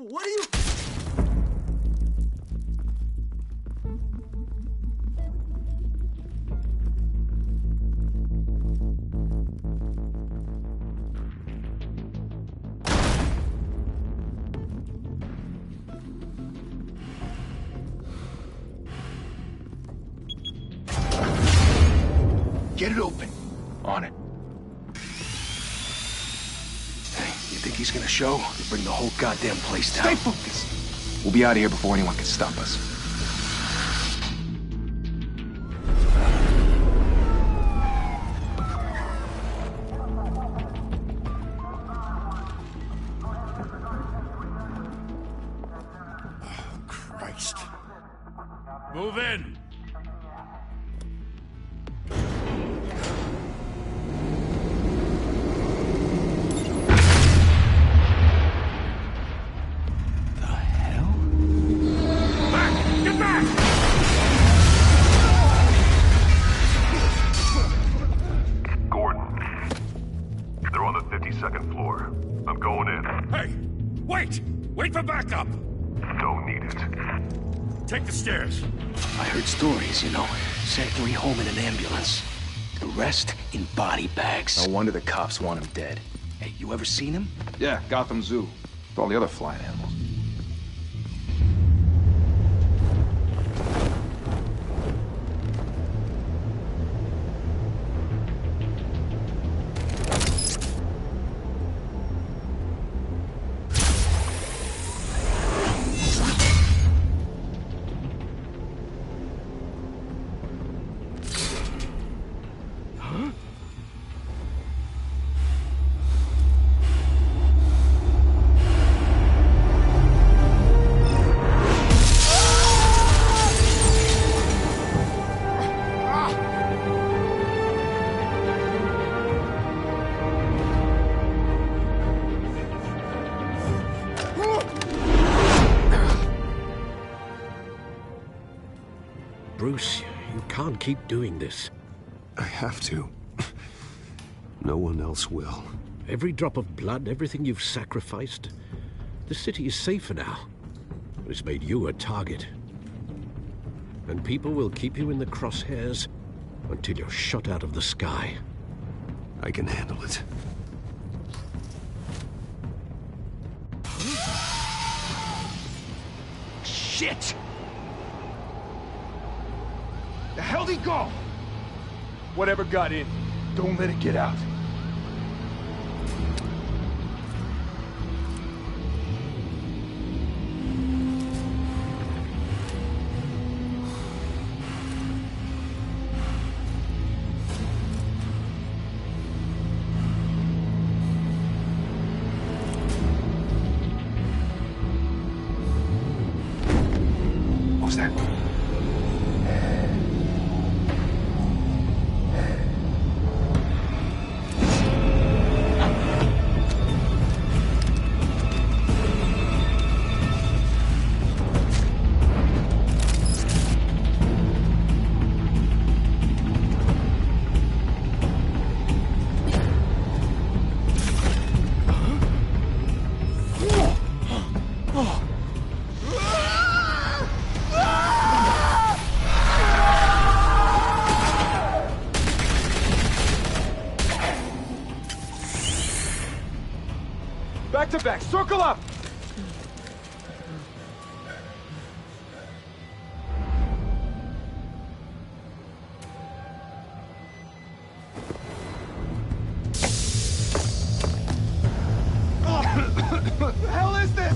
What are you... Get it open. On it. Hey, you think he's gonna show? We'll bring the whole goddamn place down. Stay focused. We'll be out of here before anyone can stop us. Oh, Christ. Move in. Second floor. I'm going in. Hey! Wait! Wait for backup! Don't need it. Take the stairs. I heard stories, you know. Sent 3 home in an ambulance. The rest in body bags. No wonder the cops want him dead. Hey, you ever seen him? Yeah, Gotham Zoo. With all the other flying animals. Bruce, you can't keep doing this. I have to. No one else will. Every drop of blood, everything you've sacrificed. The city is safer now. It's made you a target. And people will keep you in the crosshairs until you're shot out of the sky. I can handle it. Shit! The hell'd he go? Whatever got in, don't let it get out. What was that? Back to back, circle up! What the hell is this?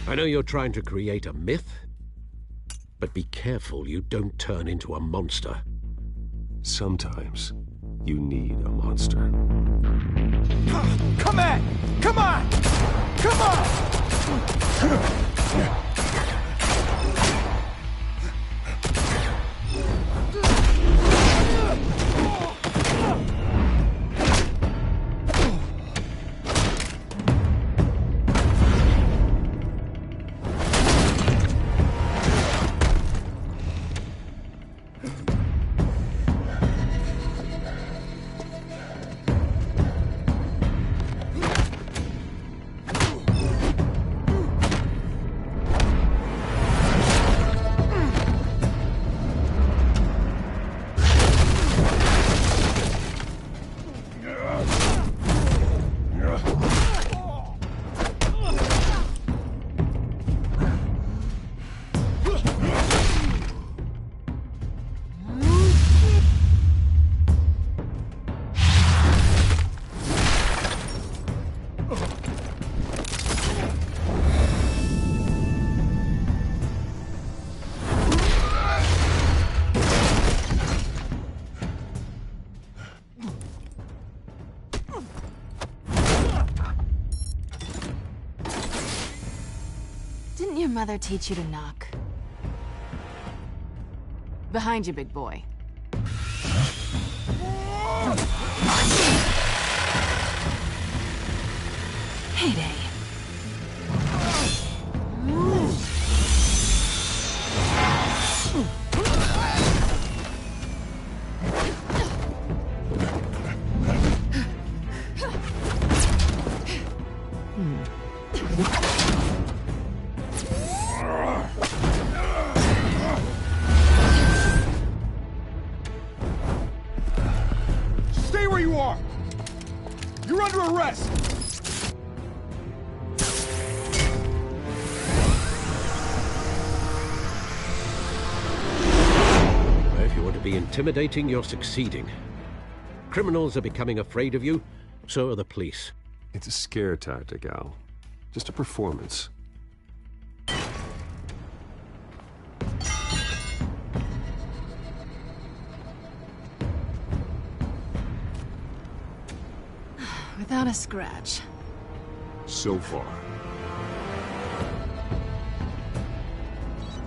I know you're trying to create a myth, but be careful you don't turn into a monster. Sometimes you need a monster. Come on! Come on! Come on! Didn't your mother teach you to knock? Behind you, big boy. Heyday. Stay where you are! You're under arrest! If you want to be intimidating, you're succeeding. Criminals are becoming afraid of you, so are the police. It's a scare tactic, Al. Just a performance. Without a scratch. So far.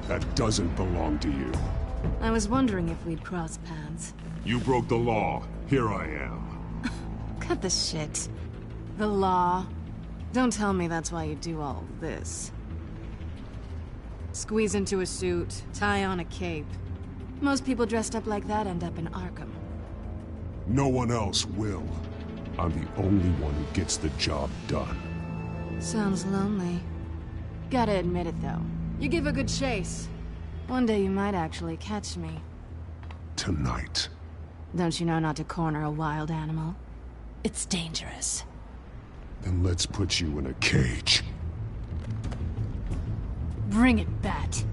That doesn't belong to you. I was wondering if we'd cross paths. You broke the law. Here I am. Cut the shit. The law. Don't tell me that's why you do all this. Squeeze into a suit, tie on a cape. Most people dressed up like that end up in Arkham. No one else will. I'm the only one who gets the job done. Sounds lonely. Gotta admit it, though. You give a good chase. One day you might actually catch me. Tonight. Don't you know not to corner a wild animal? It's dangerous. Then let's put you in a cage. Bring it, Bat.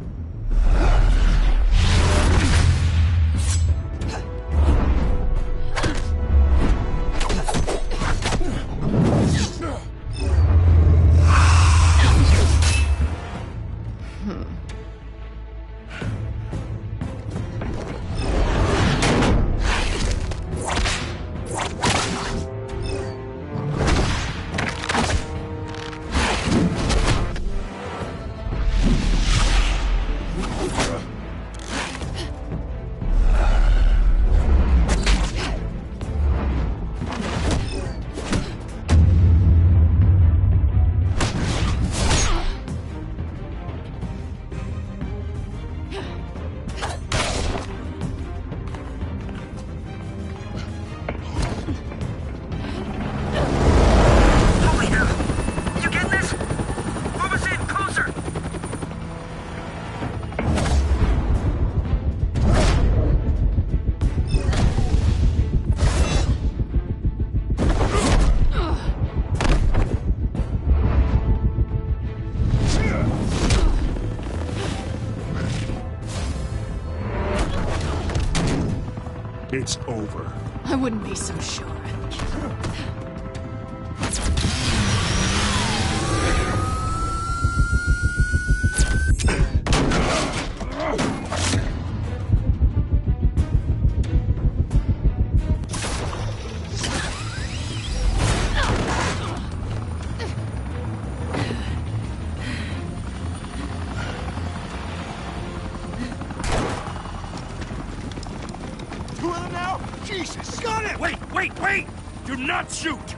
It's over. I wouldn't be so sure. off! Jesus! Got it! Wait! Do not shoot!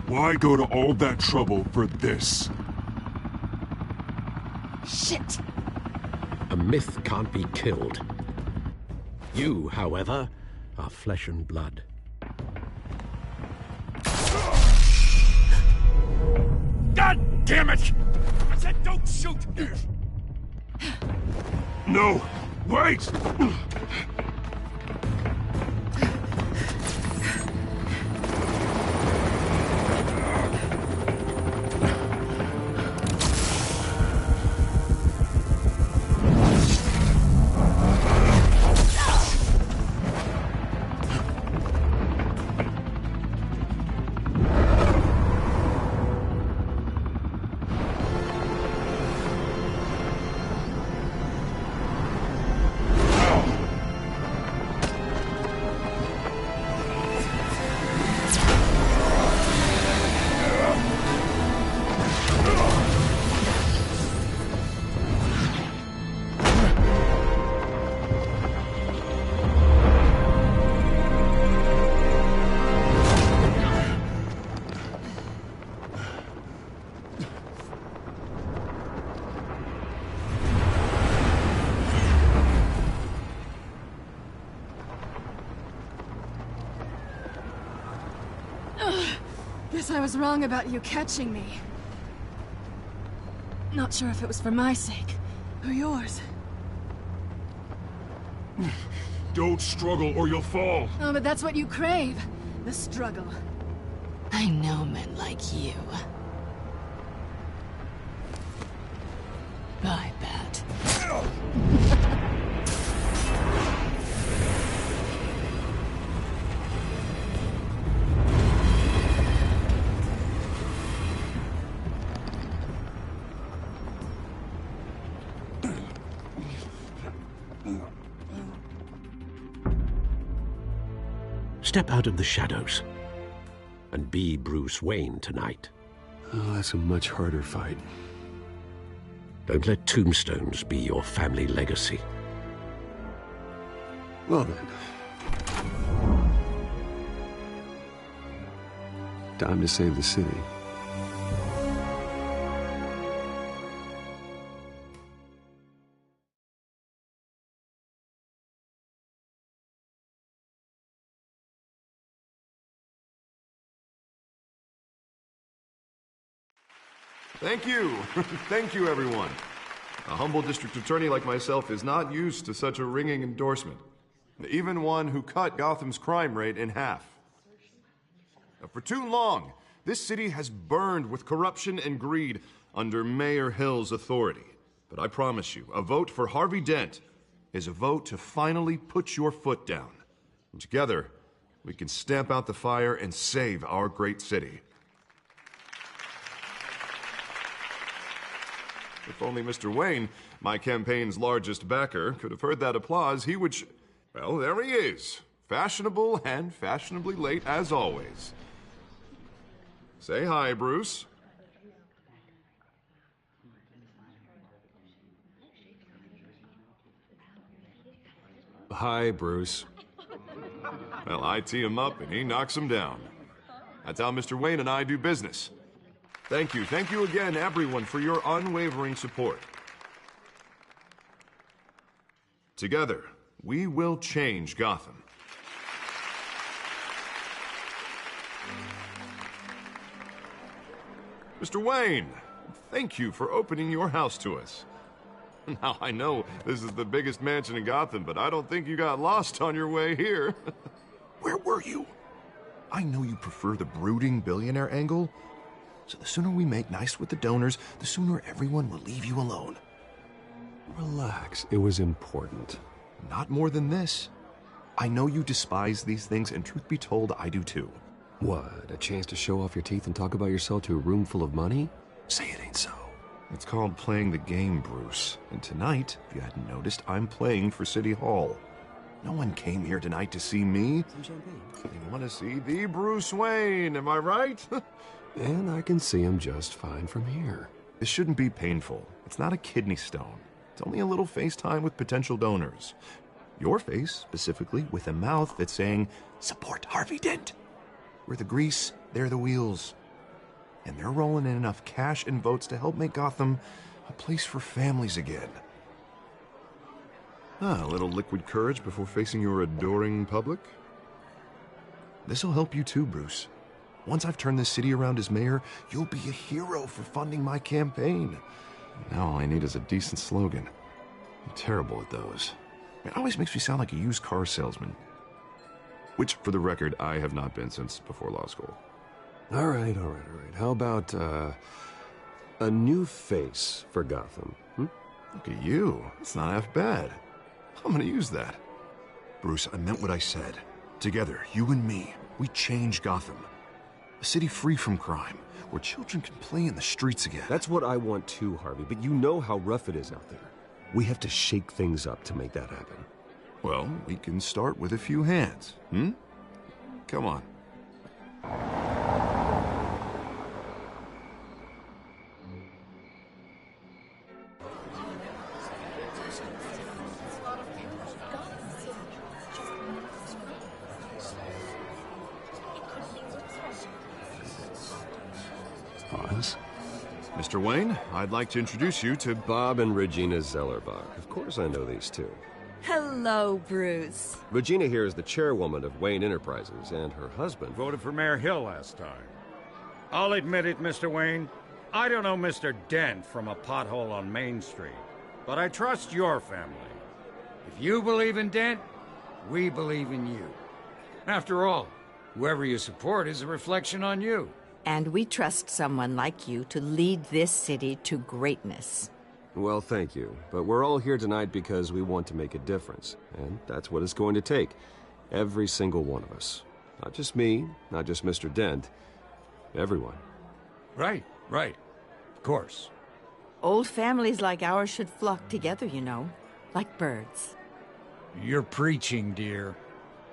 Why go to all that trouble for this? Shit! A myth can't be killed. You, however, are flesh and blood. God damn it! I said don't shoot! No! Wait! Guess I was wrong about you catching me. Not sure if it was for my sake, or yours. Don't struggle or you'll fall. Oh, but that's what you crave. The struggle. I know men like you. I bet. Step out of the shadows and be Bruce Wayne tonight. Oh, that's a much harder fight. Don't let tombstones be your family legacy. Well then. Time to save the city. Thank you. Thank you, everyone. A humble district attorney like myself is not used to such a ringing endorsement. Even one who cut Gotham's crime rate in half. For too long, this city has burned with corruption and greed under Mayor Hill's authority. But I promise you, a vote for Harvey Dent is a vote to finally put your foot down. And together, we can stamp out the fire and save our great city. If only Mr. Wayne, my campaign's largest backer, could have heard that applause, he would well, there he is. Fashionable and fashionably late as always. Say hi, Bruce. Hi, Bruce. Well, I tee him up and he knocks him down. That's how Mr. Wayne and I do business. Thank you again, everyone, for your unwavering support. Together, we will change Gotham. Mr. Wayne, thank you for opening your house to us. Now, I know this is the biggest mansion in Gotham, but I don't think you got lost on your way here. Where were you? I know you prefer the brooding billionaire angle, So the sooner we make nice with the donors, the sooner everyone will leave you alone. Relax. It was important. Not more than this. I know you despise these things, and truth be told, I do too. What, a chance to show off your teeth and talk about yourself to a room full of money? Say it ain't so. It's called playing the game, Bruce. And tonight, if you hadn't noticed, I'm playing for City Hall. No one came here tonight to see me. Some champagne. They want to see the Bruce Wayne, am I right? And I can see him just fine from here. This shouldn't be painful. It's not a kidney stone. It's only a little FaceTime with potential donors. Your face, specifically, with a mouth that's saying, support Harvey Dent. We're the grease, they're the wheels. And they're rolling in enough cash and votes to help make Gotham a place for families again. A little liquid courage before facing your adoring public. This'll help you too, Bruce. Once I've turned this city around as mayor, you'll be a hero for funding my campaign. Now all I need is a decent slogan. I'm terrible at those. It always makes me sound like a used car salesman. Which, for the record, I have not been since before law school. All right. How about, a new face for Gotham? Look at you. It's not half bad. I'm gonna use that. Bruce, I meant what I said. Together, you and me, we change Gotham. A city free from crime, where children can play in the streets again. That's what I want too, Harvey, but you know how rough it is out there. We have to shake things up to make that happen. Well, we can start with a few hands, Come on. Pause. Mr. Wayne, I'd like to introduce you to Bob and Regina Zellerbach. Of course I know these two. Hello, Bruce. Regina here is the chairwoman of Wayne Enterprises, and her husband... Voted for Mayor Hill last time. I'll admit it, Mr. Wayne. I don't know Mr. Dent from a pothole on Main Street, but I trust your family. If you believe in Dent, we believe in you. After all, whoever you support is a reflection on you. And we trust someone like you to lead this city to greatness. Well, thank you. But we're all here tonight because we want to make a difference. And that's what it's going to take. Every single one of us. Not just me, not just Mr. Dent. Everyone. Right. Of course. Old families like ours should flock together, you know. Like birds. You're preaching, dear.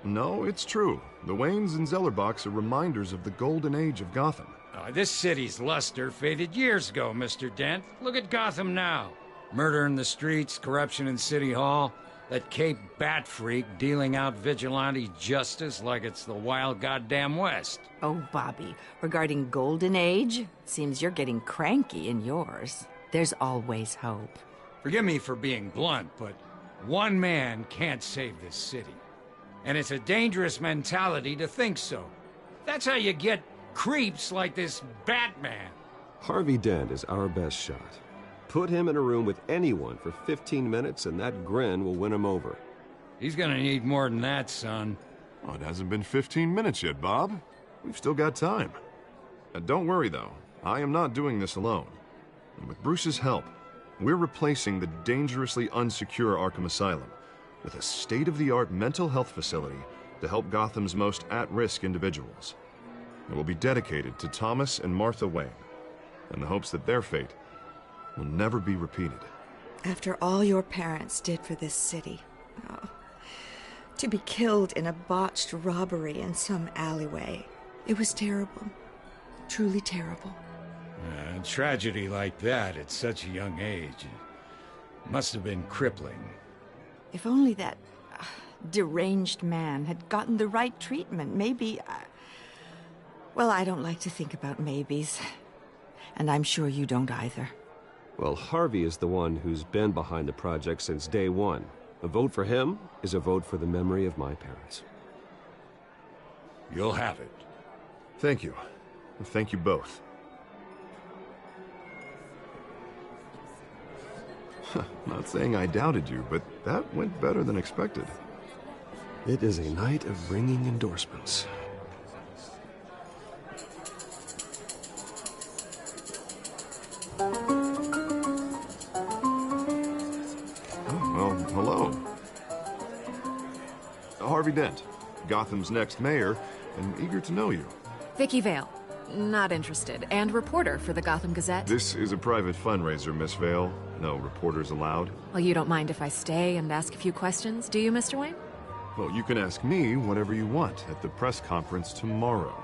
No, it's true. The Waynes and Zellerbachs are reminders of the golden age of Gotham. This city's luster faded years ago, Mr. Dent. Look at Gotham now. Murder in the streets, corruption in City Hall, that Cape Bat freak dealing out vigilante justice like it's the wild goddamn West. Oh, Bobby, regarding Golden Age, seems you're getting cranky in yours. There's always hope. Forgive me for being blunt, but one man can't save this city. And it's a dangerous mentality to think so. That's how you get creeps like this Batman. Harvey Dent is our best shot. Put him in a room with anyone for 15 minutes and that grin will win him over. He's gonna need more than that, son. Oh, it hasn't been 15 minutes yet, Bob. We've still got time. Don't worry, though. I am not doing this alone. And with Bruce's help, we're replacing the dangerously unsecure Arkham Asylum with a state-of-the-art mental health facility to help Gotham's most at-risk individuals. It will be dedicated to Thomas and Martha Wayne, in the hopes that their fate will never be repeated. After all your parents did for this city, to be killed in a botched robbery in some alleyway, it was terrible. Truly terrible. A tragedy like that at such a young age must have been crippling. If only that deranged man had gotten the right treatment, maybe... Well, I don't like to think about maybes. And I'm sure you don't either. Well, Harvey is the one who's been behind the project since day one. A vote for him is a vote for the memory of my parents. You'll have it. Thank you. And thank you both. Not saying I doubted you, but that went better than expected. It is a night of ringing endorsements. Oh, well, hello. Harvey Dent, Gotham's next mayor, and eager to know you. Vicky Vale. Not interested. And reporter for the Gotham Gazette. This is a private fundraiser, Miss Vale. No reporters allowed. Well, you don't mind if I stay and ask a few questions, do you, Mr. Wayne? Well, you can ask me whatever you want at the press conference tomorrow.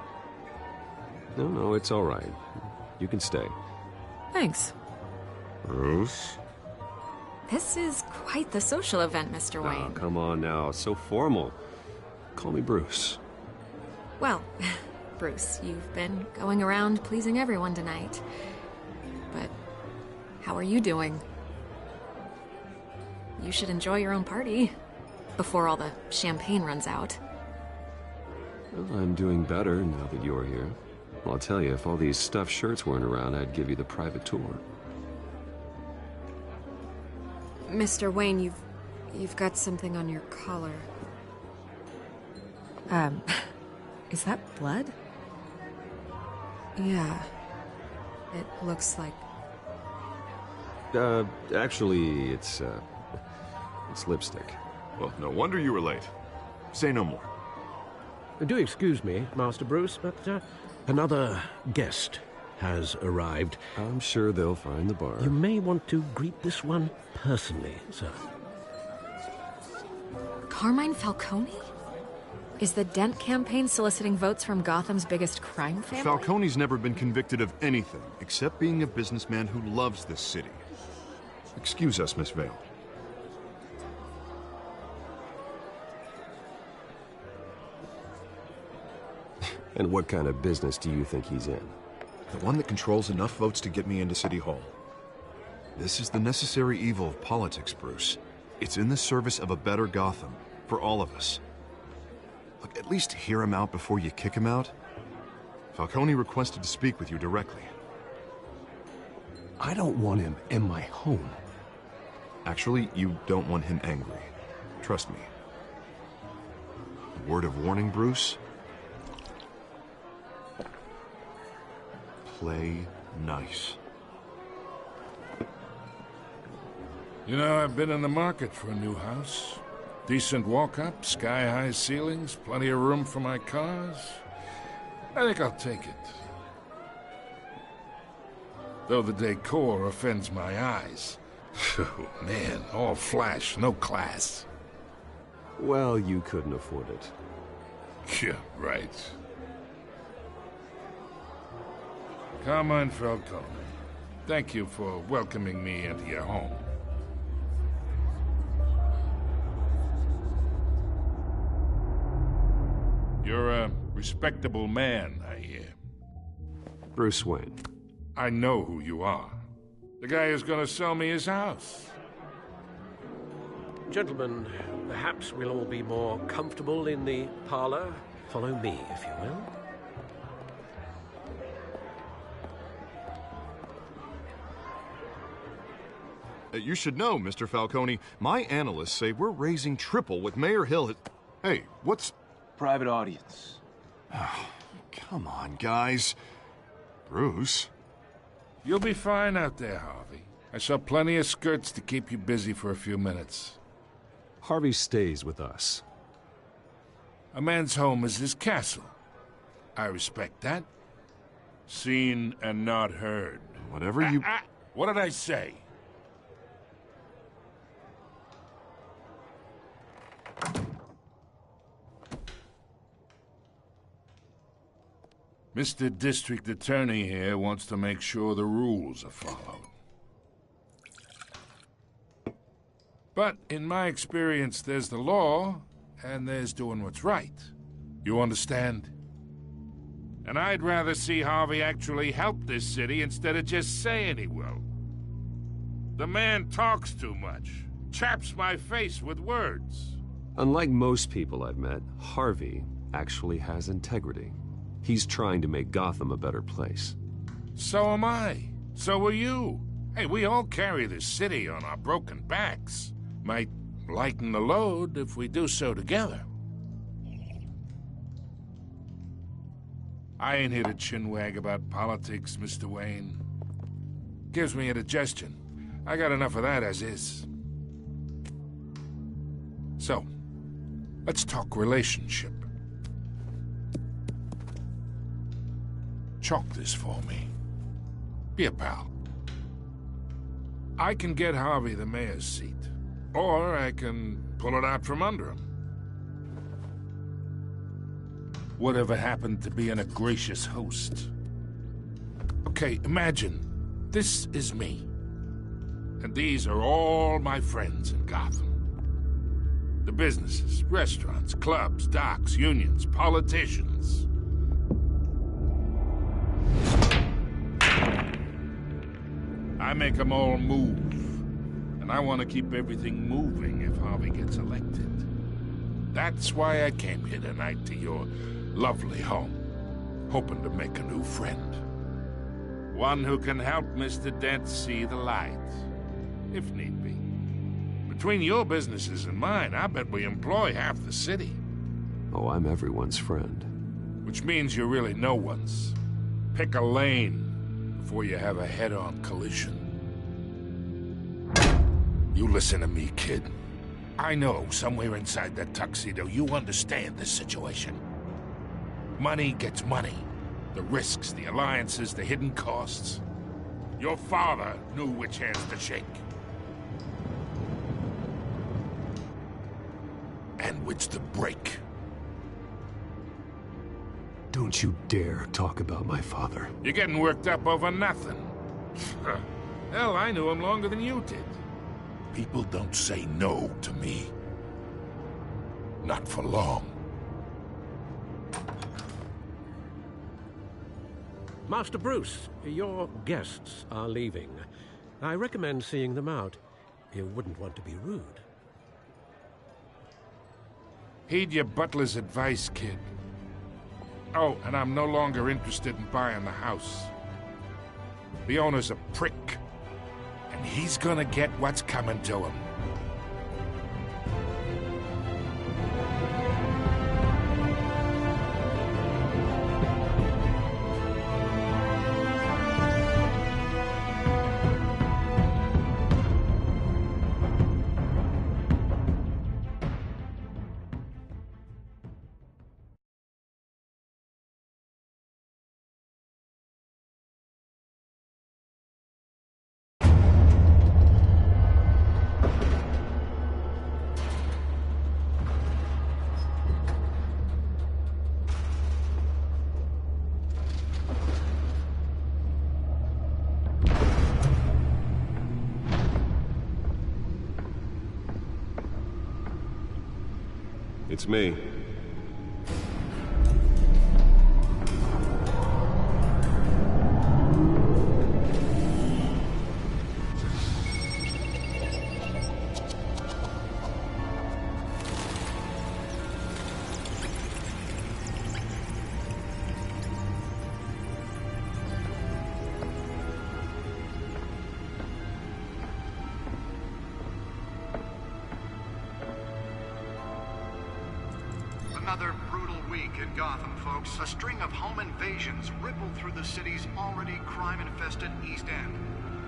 No, it's all right. You can stay. Thanks. Bruce? This is quite the social event, Mr. Wayne. Oh, come on now. So formal. Call me Bruce. Well, Bruce, you've been going around pleasing everyone tonight. But how are you doing? You should enjoy your own party before all the champagne runs out. Well, I'm doing better now that you're here. Well, I'll tell you, if all these stuffed shirts weren't around, I'd give you the private tour. Mr. Wayne, you've got something on your collar. Is that blood? Yeah. It looks like... Actually, it's lipstick. Well, no wonder you were late. Say no more. Do excuse me, Master Bruce, but another guest has arrived. I'm sure they'll find the bar. You may want to greet this one personally, sir. Carmine Falcone? Is the Dent campaign soliciting votes from Gotham's biggest crime family? Falcone's never been convicted of anything, except being a businessman who loves this city. Excuse us, Miss Vale. And what kind of business do you think he's in? The one that controls enough votes to get me into City Hall. This is the necessary evil of politics, Bruce. It's in the service of a better Gotham, for all of us. Look, at least hear him out before you kick him out. Falcone requested to speak with you directly. I don't want him in my home. Actually, you don't want him angry. Trust me. A word of warning, Bruce. Play nice. You know, I've been in the market for a new house. Decent walk-up, sky-high ceilings, plenty of room for my cars. I think I'll take it. Though the decor offends my eyes. Oh, man, all flash, no class. Well, you couldn't afford it. Yeah, right. Carmine Falcone, thank you for welcoming me into your home. You're a respectable man, I hear. Bruce Wayne. I know who you are. The guy who's gonna sell me his house. Gentlemen, perhaps we'll all be more comfortable in the parlor. Follow me, if you will. You should know, Mr. Falcone, my analysts say we're raising triple what Mayor Hill had... Hey, what's... Private audience. Come on, guys. Bruce? You'll be fine out there, Harvey. I saw plenty of skirts to keep you busy for a few minutes. Harvey stays with us. A man's home is his castle. I respect that. Seen and not heard. Whatever you... What did I say? Mr. District Attorney here wants to make sure the rules are followed. But in my experience, there's the law, and there's doing what's right. You understand? And I'd rather see Harvey actually help this city instead of just saying he will. The man talks too much, chaps my face with words. Unlike most people I've met, Harvey actually has integrity. He's trying to make Gotham a better place. So am I. So are you. Hey, we all carry this city on our broken backs. Might lighten the load if we do so together. I ain't here to chinwag about politics, Mr. Wayne. Gives me indigestion. I got enough of that as is. So, let's talk relationship. Chalk this for me. Be a pal. I can get Harvey the mayor's seat, or I can pull it out from under him. Whatever happened to being a gracious host? Okay, imagine this is me, and these are all my friends in Gotham. The businesses, restaurants, clubs, docks, unions, politicians. I make them all move. And I want to keep everything moving if Harvey gets elected. That's why I came here tonight to your lovely home, hoping to make a new friend. One who can help Mr. Dent see the light, if need be. Between your businesses and mine, I bet we employ half the city. Oh, I'm everyone's friend. Which means you're really no one's. Pick a lane before you have a head-on collision. You listen to me, kid. I know somewhere inside that tuxedo you understand this situation. Money gets money. The risks, the alliances, the hidden costs. Your father knew which hands to shake. And which to break. Don't you dare talk about my father. You're getting worked up over nothing. Hell, I knew him longer than you did. People don't say no to me. Not for long. Master Bruce, your guests are leaving. I recommend seeing them out. You wouldn't want to be rude. Heed your butler's advice, kid. Oh, and I'm no longer interested in buying the house. The owner's a prick, and he's gonna get what's coming to him. It's me. Another brutal week in Gotham, folks. A string of home invasions rippled through the city's already crime-infested East End.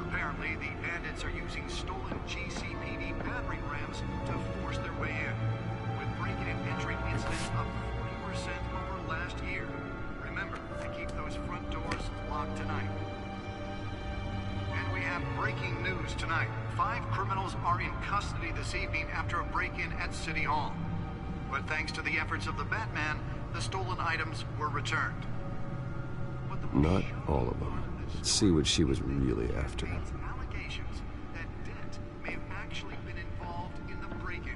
Apparently, the bandits are using stolen GCPD battering rams to force their way in, with break-in and entry incidents up 40% over last year. Remember to keep those front doors locked tonight. And we have breaking news tonight. 5 criminals are in custody this evening after a break-in at City Hall. But thanks to the efforts of the Batman, the stolen items were returned. Not all of them. Let's see what she was really after. Allegations that Dent may have actually been involved in the break-in.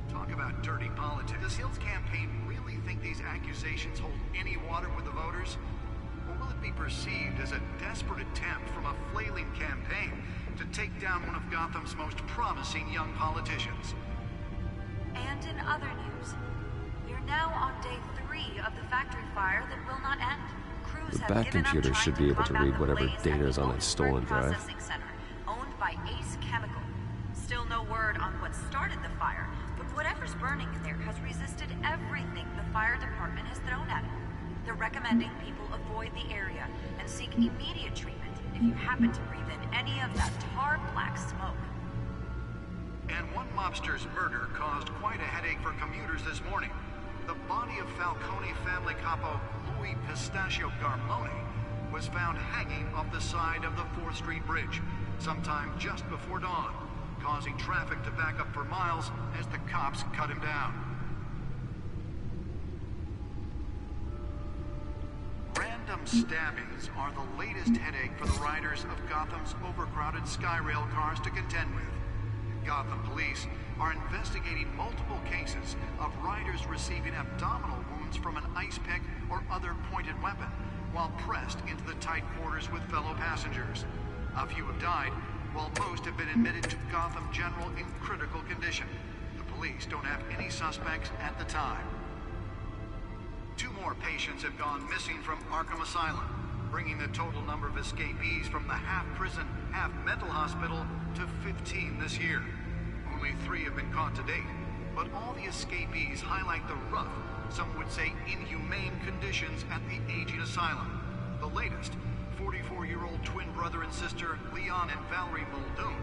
Talk about dirty politics. Does Hill's campaign really think these accusations hold any water with the voters? Or will it be perceived as a desperate attempt from a flailing campaign to take down one of Gotham's most promising young politicians? And in other news, we're now on day 3 of the factory fire that will not end. Crews have Bat computer should be able to read whatever data is on that stolen drive. Processing center, owned by Ace Chemical. Still no word on what started the fire, but whatever's burning in there has resisted everything the fire department has thrown at it. They're recommending people avoid the area and seek immediate treatment if you happen to breathe in any of that tar black smoke. And one mobster's murder caused quite a headache for commuters this morning. The body of Falcone family capo Louis Pistachio Garmone was found hanging off the side of the 4th Street Bridge sometime just before dawn, causing traffic to back up for miles as the cops cut him down. Random stabbings are the latest headache for the riders of Gotham's overcrowded Skyrail cars to contend with. Gotham police are investigating multiple cases of riders receiving abdominal wounds from an ice pick or other pointed weapon while pressed into the tight quarters with fellow passengers. A few have died, while most have been admitted to Gotham General in critical condition. The police don't have any suspects at the time. 2 more patients have gone missing from Arkham Asylum, bringing the total number of escapees from the half-prison, half-mental hospital to 15 this year. Only 3 have been caught to date, but all the escapees highlight the rough, some would say inhumane conditions at the aging asylum. The latest, 44-year-old twin brother and sister Leon and Valerie Muldoon,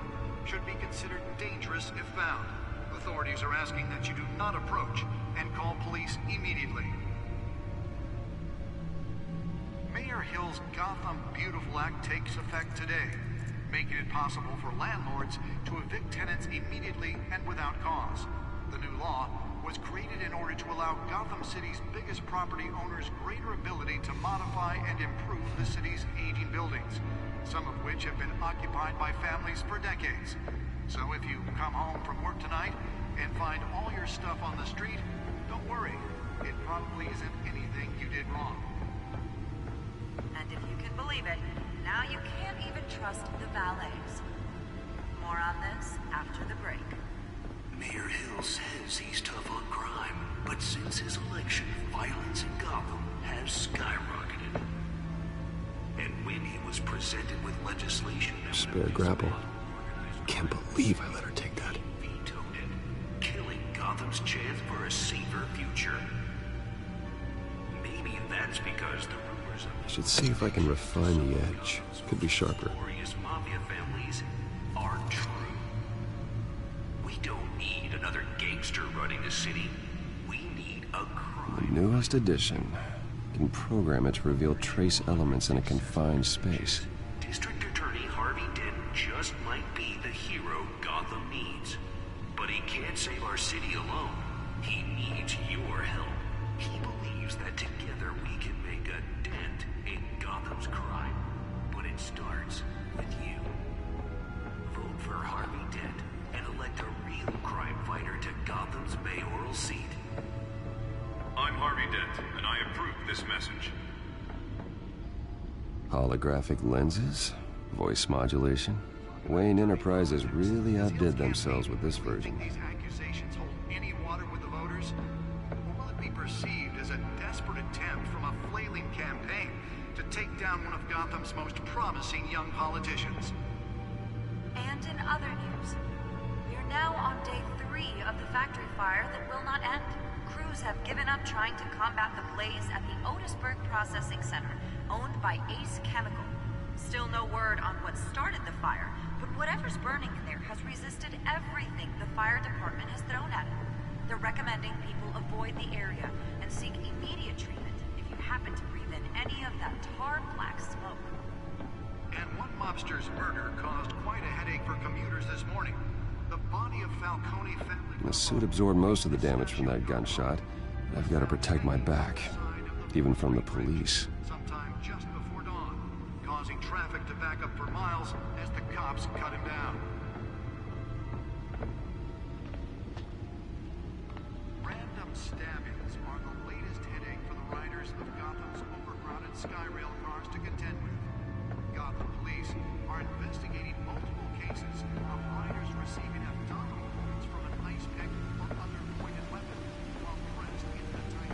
should be considered dangerous if found. Authorities are asking that you do not approach and call police immediately. Mayor Hill's Gotham Beautiful Act takes effect today, making it possible for landlords to evict tenants immediately and without cause. The new law was created in order to allow Gotham City's biggest property owners greater ability to modify and improve the city's aging buildings, some of which have been occupied by families for decades. So if you come home from work tonight and find all your stuff on the street, don't worry. It probably isn't anything you did wrong. And if you can believe it, now you can't even trust the valets. More on this after the break. Mayor Hill says he's tough on crime, but since his election, violence in Gotham has skyrocketed. And when he was presented with legislation that Spare grapple. Can't believe I let her take that. Vetoed it, killing Gotham's chance for a safer future. Maybe that's because the rumors of I should see if I can refine the edge. Could be sharper. notorious mafia families are true. We don't need another gangster running the city. We need a crime. Newest edition. Can program it to reveal trace elements in a confined space. District Attorney Harvey Dent just might be the hero Gotham needs. But he can't save our city alone. He needs your help. He believes that together we can make a dent in Gotham's crime. But it starts with you. Vote for Harvey Dent and elect a real crime fighter to Gotham's mayoral seat. I'm Harvey Dent, and I approve this message. Holographic lenses? Voice modulation? Wayne Enterprises really outdid themselves with this version. These accusations hold any water with the voters? Or will it be perceived as a desperate attempt from a flailing campaign to take down one of Gotham's most promising young politicians? And in other news, we're now on day 3 of the factory fire that will not end. Crews have given up trying to combat the blaze at the Otisburg Processing Center, owned by Ace Chemical. Still no word on what started the fire, but whatever's burning in there has resisted everything the fire department has thrown at it. They're recommending people avoid the area and seek immediate treatment if you happen to breathe in any of that tar black smoke. And one mobster's murder caused quite a headache for commuters this morning. The body of Falcone family... The suit absorbed most of the damage from that gunshot. I've got to protect my back, even from the police. Sometime just before dawn, causing traffic to back up for miles as the cops cut him down. Random stabbings are the latest headache for the riders of Gotham's overcrowded Skyrail cars to contend with. Gotham police are investigating multiple cases of riders receiving abdominal wounds from an ice pick or other pointed weapon while pressed into the tight.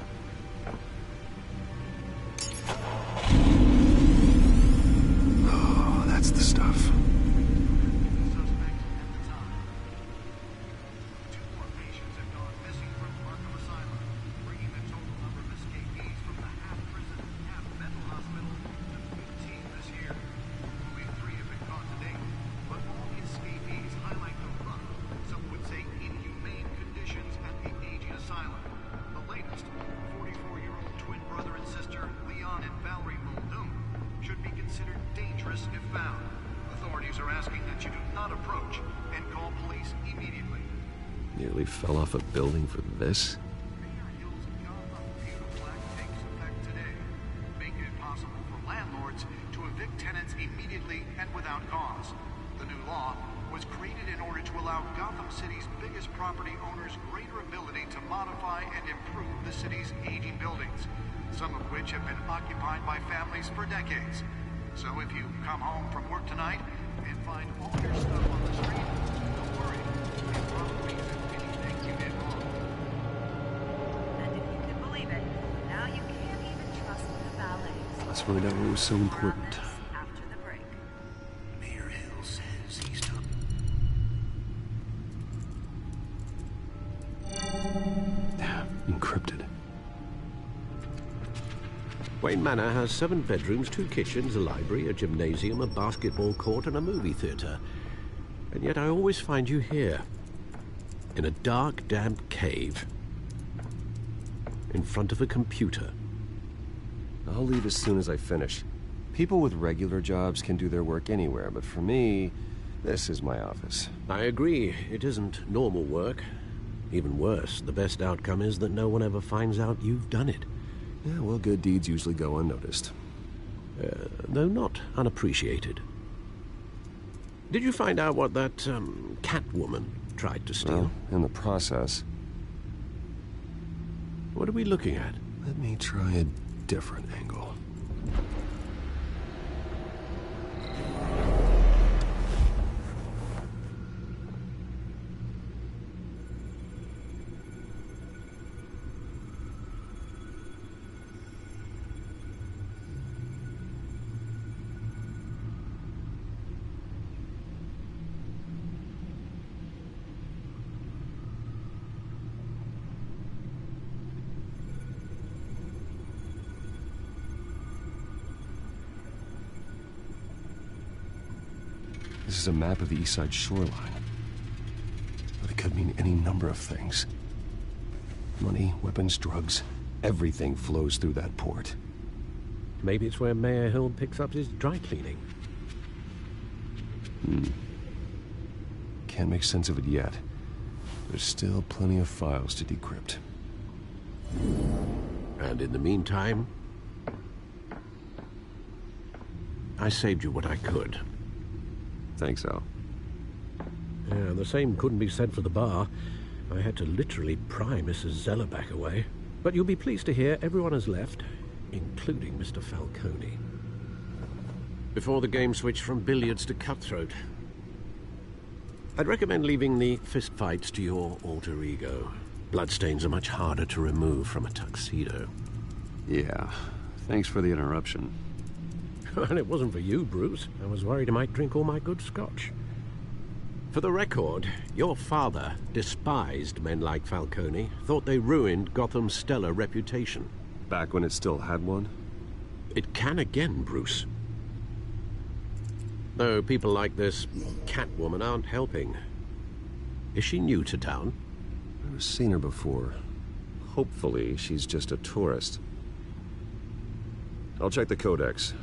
Oh, that's the stuff. Suspects at the time. 2 more patients have gone missing from Arkham Asylum, bringing the total number of escapees from the half-prison, half-mental hospital to 15 this year. Only if found. Authorities are asking that you do not approach and call police immediately. Nearly fell off a building for this? Mayor Hill's Gotham Fear Flag takes effect today, making it possible for landlords to evict tenants immediately and without cause. The new law was created in order to allow Gotham City's biggest property owners greater ability to modify and improve the city's aging buildings, some of which have been occupied by families for decades. So if you come home from work tonight and find all your stuff on the street, don't worry. It probably isn't anything you did wrong. And if you can believe it, now you can't even trust the valets. Let's find out what was so important. After the break. Mayor Hill says he's done. Encrypted. Wayne Manor has 7 bedrooms, 2 kitchens, a library, a gymnasium, a basketball court, and a movie theater. And yet I always find you here, in a dark, damp cave, in front of a computer. I'll leave as soon as I finish. People with regular jobs can do their work anywhere, but for me, this is my office. I agree, it isn't normal work. Even worse, the best outcome is that no one ever finds out you've done it. Yeah, well, good deeds usually go unnoticed. Though not unappreciated. Did you find out what that, cat woman tried to steal? Well, in the process. What are we looking at? Let me try a different angle. This is a map of the East Side shoreline. But it could mean any number of things. Money, weapons, drugs, everything flows through that port. Maybe it's where Mayor Hill picks up his dry cleaning. Can't make sense of it yet. There's still plenty of files to decrypt. And in the meantime, I saved you what I could. Thanks, Al. Yeah, the same couldn't be said for the bar. I had to literally pry Mrs. Zeller back away. But you'll be pleased to hear everyone has left, including Mr. Falcone. Before the game switched from billiards to cutthroat. I'd recommend leaving the fistfights to your alter ego. Bloodstains are much harder to remove from a tuxedo. Yeah, thanks for the interruption. And it wasn't for you, Bruce. I was worried I might drink all my good scotch. For the record, your father despised men like Falcone, thought they ruined Gotham's stellar reputation. Back when it still had one? It can again, Bruce. Though people like this Catwoman aren't helping. Is she new to town? I've never seen her before. Hopefully, she's just a tourist. I'll check the codex.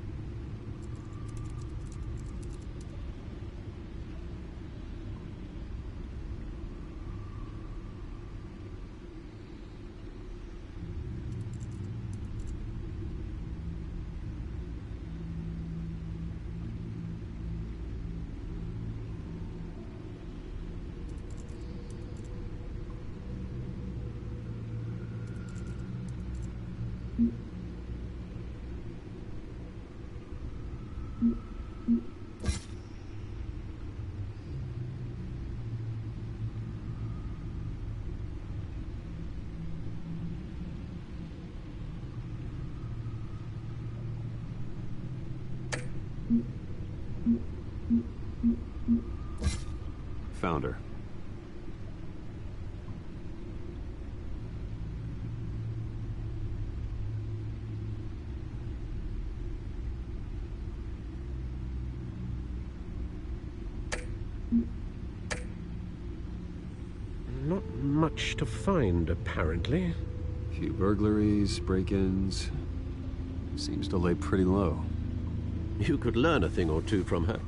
Found her. Not much to find, apparently. Few burglaries, break-ins. Seems to lay pretty low. You could learn a thing or two from her.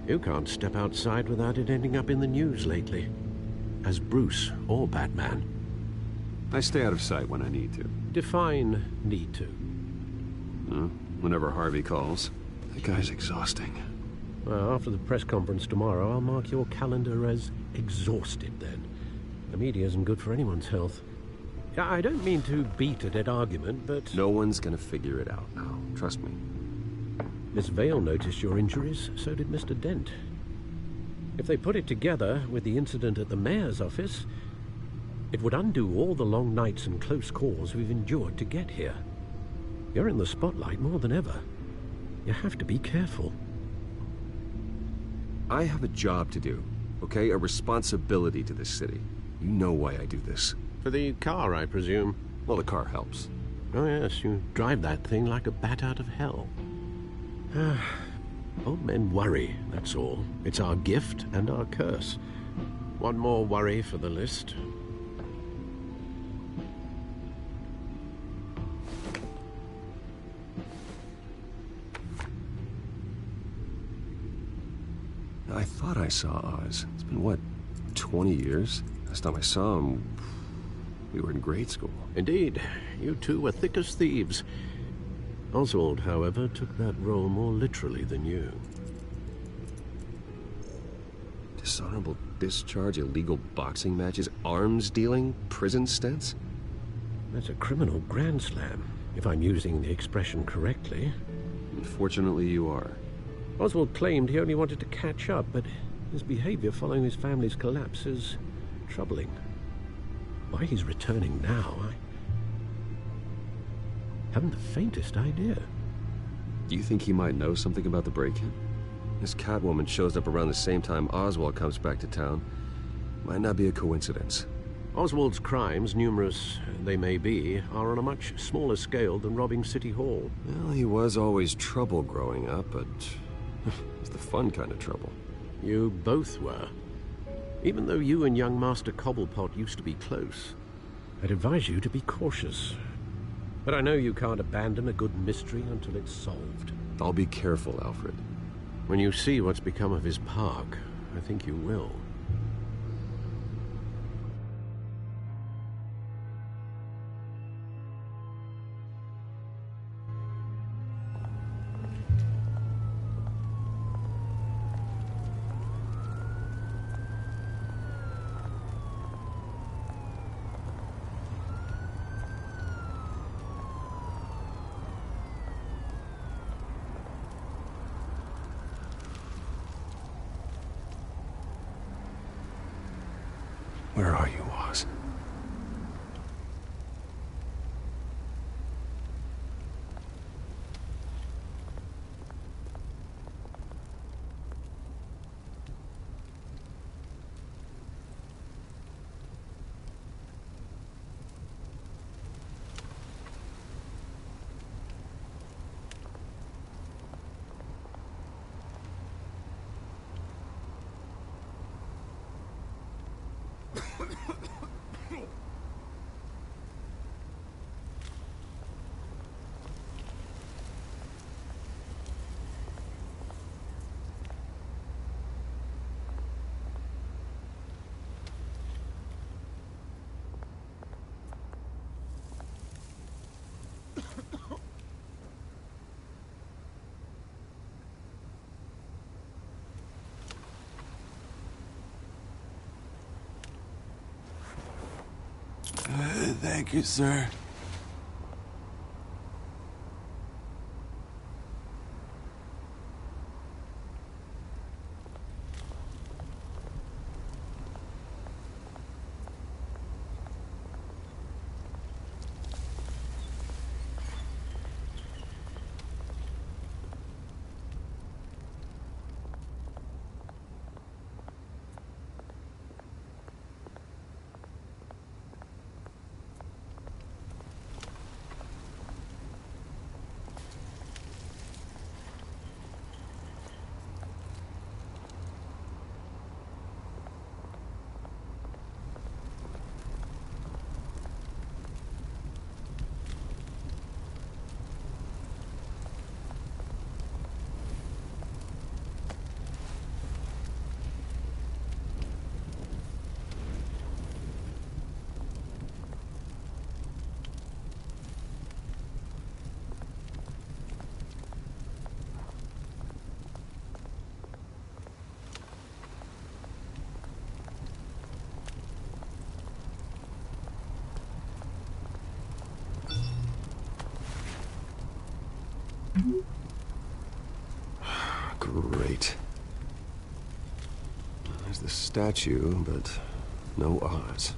You can't step outside without it ending up in the news lately. As Bruce or Batman. I stay out of sight when I need to. Define need to. Whenever Harvey calls. That guy's exhausting. Well, after the press conference tomorrow, I'll mark your calendar as exhausted then. The media isn't good for anyone's health. I don't mean to beat a dead argument, but... No one's gonna figure it out now. Trust me. Miss Vale noticed your injuries, so did Mr. Dent. If they put it together with the incident at the mayor's office, it would undo all the long nights and close calls we've endured to get here. You're in the spotlight more than ever. You have to be careful. I have a job to do, okay? A responsibility to this city. You know why I do this. For the car, I presume? Well, the car helps. Oh yes, you drive that thing like a bat out of hell. Old men worry, that's all. It's our gift and our curse. One more worry for the list. I thought I saw Oz. It's been, what, 20 years? Last time I saw him, we were in grade school. Indeed. You two were thick as thieves. Oswald, however, took that role more literally than you. Dishonorable discharge, illegal boxing matches, arms dealing, prison stints? That's a criminal grand slam, if I'm using the expression correctly. Unfortunately, you are. Oswald claimed he only wanted to catch up, but his behavior following his family's collapse is troubling. Why he's returning now, I haven't the faintest idea. Do you think he might know something about the break-in? This Catwoman shows up around the same time Oswald comes back to town. Might not be a coincidence. Oswald's crimes, numerous they may be, are on a much smaller scale than robbing City Hall. Well, he was always trouble growing up, but it's the fun kind of trouble. You both were. Even though you and young Master Cobblepot used to be close, I'd advise you to be cautious. But I know you can't abandon a good mystery until it's solved. I'll be careful, Alfred. When you see what's become of his park, I think you will. Where are you, Oz? Thank you, sir. Great. There's the statue, but no Oz.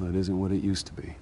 Well, it isn't what it used to be.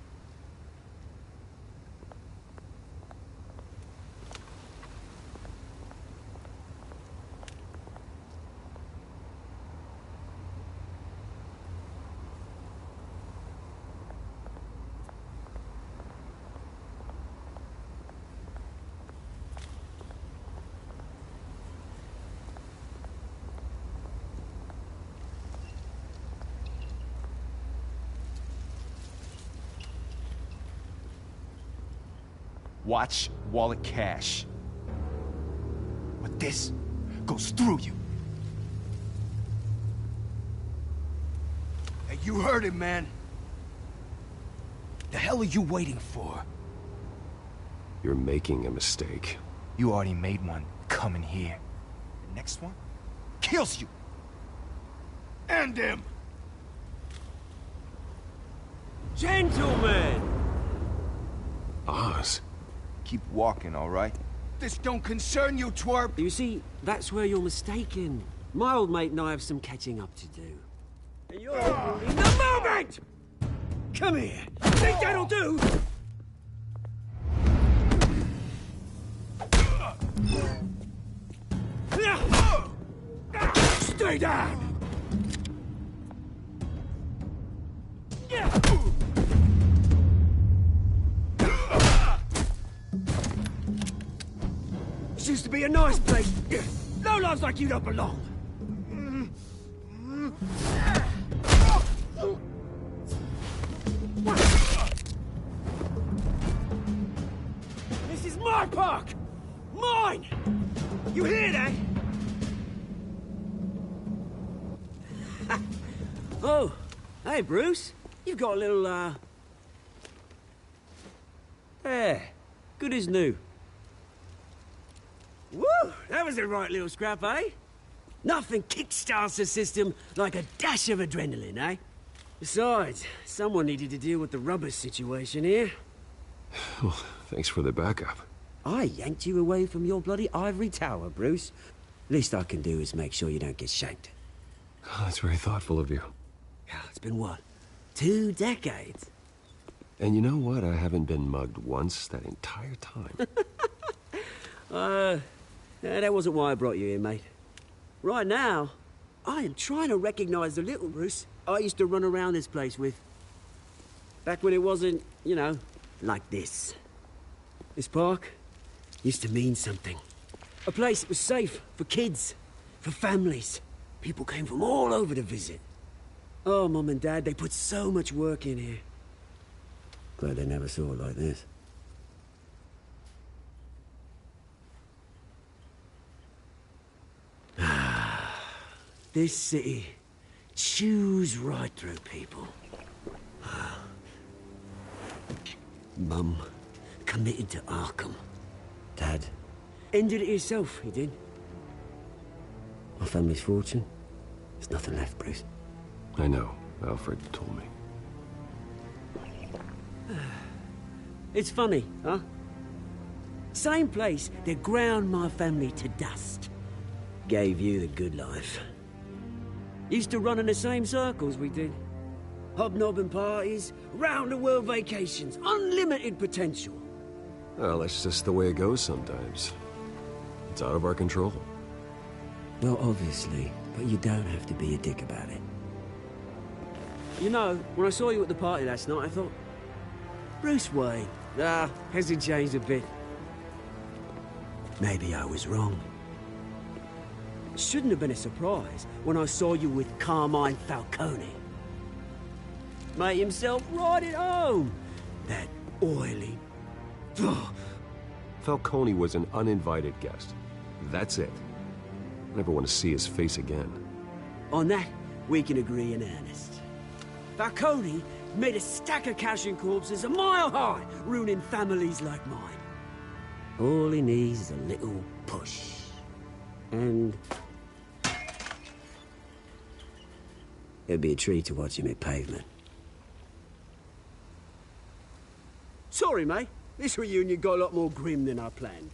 Watch wallet cash. But this goes through you. Hey, you heard it, man. The hell are you waiting for? You're making a mistake. You already made one coming here. The next one kills you. And him. Gentlemen! Oz. Keep walking, all right? This don't concern you, twerp! You see, that's where you're mistaken. My old mate and I have some catching up to do. And you're in the moment! Come here. Think that'll do? Stay down! This used to be a nice place. No lives like you don't belong. This is my park! Mine! You hear that? Oh, hey, Bruce. You've got a little, There. Good as new. Woo! That was a right little scrap, eh? Nothing kickstarts the system like a dash of adrenaline, eh? Besides, someone needed to deal with the rubber situation here. Well, thanks for the backup. I yanked you away from your bloody ivory tower, Bruce. Least I can do is make sure you don't get shanked. Oh, that's very thoughtful of you. It's been what? 2 decades? And you know what? I haven't been mugged once that entire time. That wasn't why I brought you here, mate. Right now, I am trying to recognize the little Bruce I used to run around this place with. Back when it wasn't, you know, like this. This park used to mean something. A place that was safe for kids, for families. People came from all over to visit. Oh, Mum and Dad, they put so much work in here. Glad they never saw it like this. This city chews right through people. Mum committed to Arkham. Dad ended it himself, he did. My family's fortune, there's nothing left, Bruce. I know. Alfred told me. It's funny, huh? Same place that ground my family to dust. Gave you the good life. Used to run in the same circles we did. Hobnobbing parties, round-the-world vacations, unlimited potential. Well, that's just the way it goes sometimes. It's out of our control. Well, obviously, but you don't have to be a dick about it. You know, when I saw you at the party last night, I thought, Bruce Wayne, Nah, hasn't changed a bit. Maybe I was wrong. Shouldn't have been a surprise when I saw you with Carmine Falcone. Made himself right at home. That oily... Ugh. Falcone was an uninvited guest. That's it. I never want to see his face again. On that, we can agree in earnest. Falcone made a stack of cashing corpses a mile high, ruining families like mine. All he needs is a little push. And... it'd be a treat to watch him at pavement. Sorry, mate. This reunion got a lot more grim than I planned.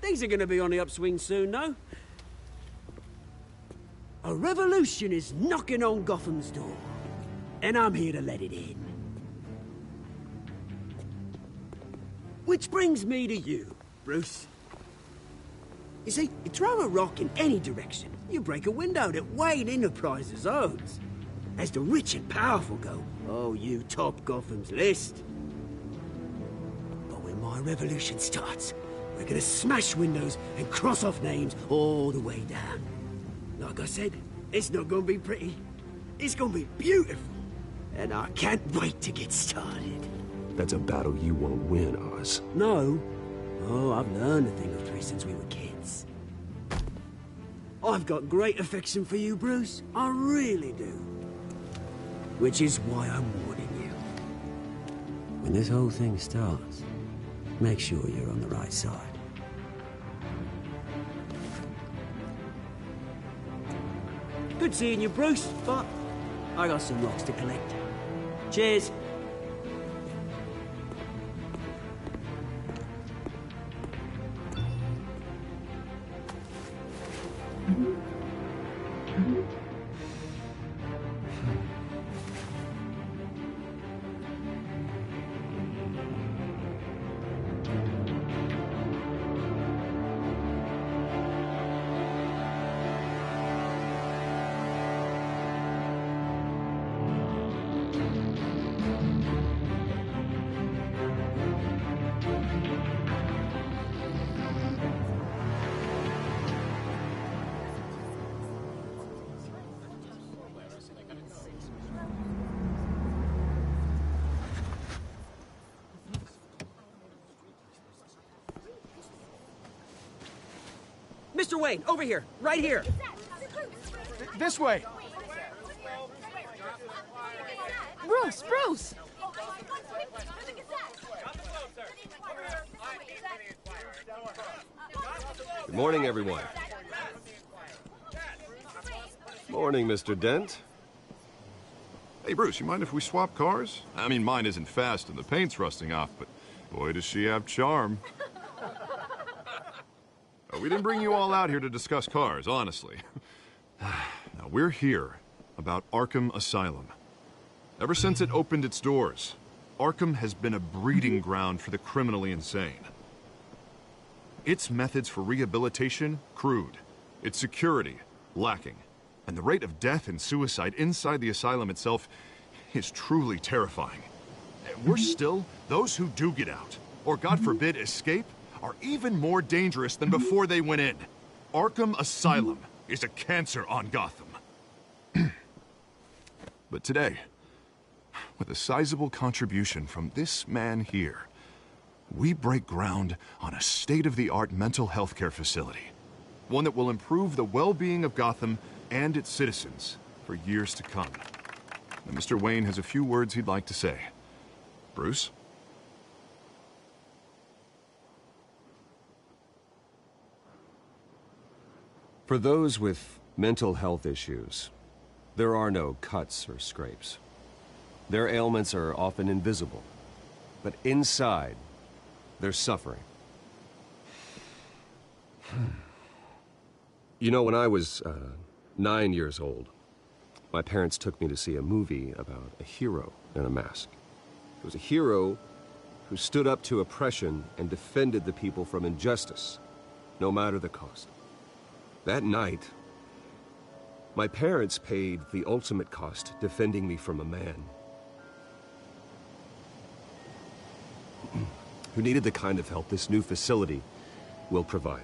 Things are gonna be on the upswing soon, no? A revolution is knocking on Gotham's door. And I'm here to let it in. Which brings me to you, Bruce. You see, you throw a rock in any direction, you break a window that Wayne Enterprises owns. As the rich and powerful go, oh, you top Gotham's list. But when my revolution starts, we're gonna smash windows and cross off names all the way down. Like I said, it's not gonna be pretty. It's gonna be beautiful. And I can't wait to get started. That's a battle you won't win, Oz. No. Oh, I've learned a thing or three since we were kids. I've got great affection for you, Bruce. I really do. Which is why I'm warning you. When this whole thing starts, make sure you're on the right side. Good seeing you, Bruce, but I got some rocks to collect. Cheers. Mr. Wayne, over here, right here. This way. Bruce, Bruce! Good morning, everyone. Morning, Mr. Dent. Hey, Bruce, you mind if we swap cars? I mean, mine isn't fast and the paint's rusting off, but boy, does she have charm. We didn't bring you all out here to discuss cars, honestly. Now, we're here about Arkham Asylum. Ever since it opened its doors, Arkham has been a breeding ground for the criminally insane. Its methods for rehabilitation, crude. Its security, lacking. And the rate of death and suicide inside the asylum itself is truly terrifying. Worse still, those who do get out, or God forbid, escape, are even more dangerous than before they went in. Arkham Asylum is a cancer on Gotham. But today, with a sizable contribution from this man here, we break ground on a state-of-the-art mental health care facility. One that will improve the well-being of Gotham and its citizens for years to come. And Mr. Wayne has a few words he'd like to say. Bruce? For those with mental health issues, there are no cuts or scrapes. Their ailments are often invisible, but inside, they're suffering. You know, when I was 9 years old, my parents took me to see a movie about a hero in a mask. It was a hero who stood up to oppression and defended the people from injustice, no matter the cost. That night, my parents paid the ultimate cost defending me from a man who needed the kind of help this new facility will provide.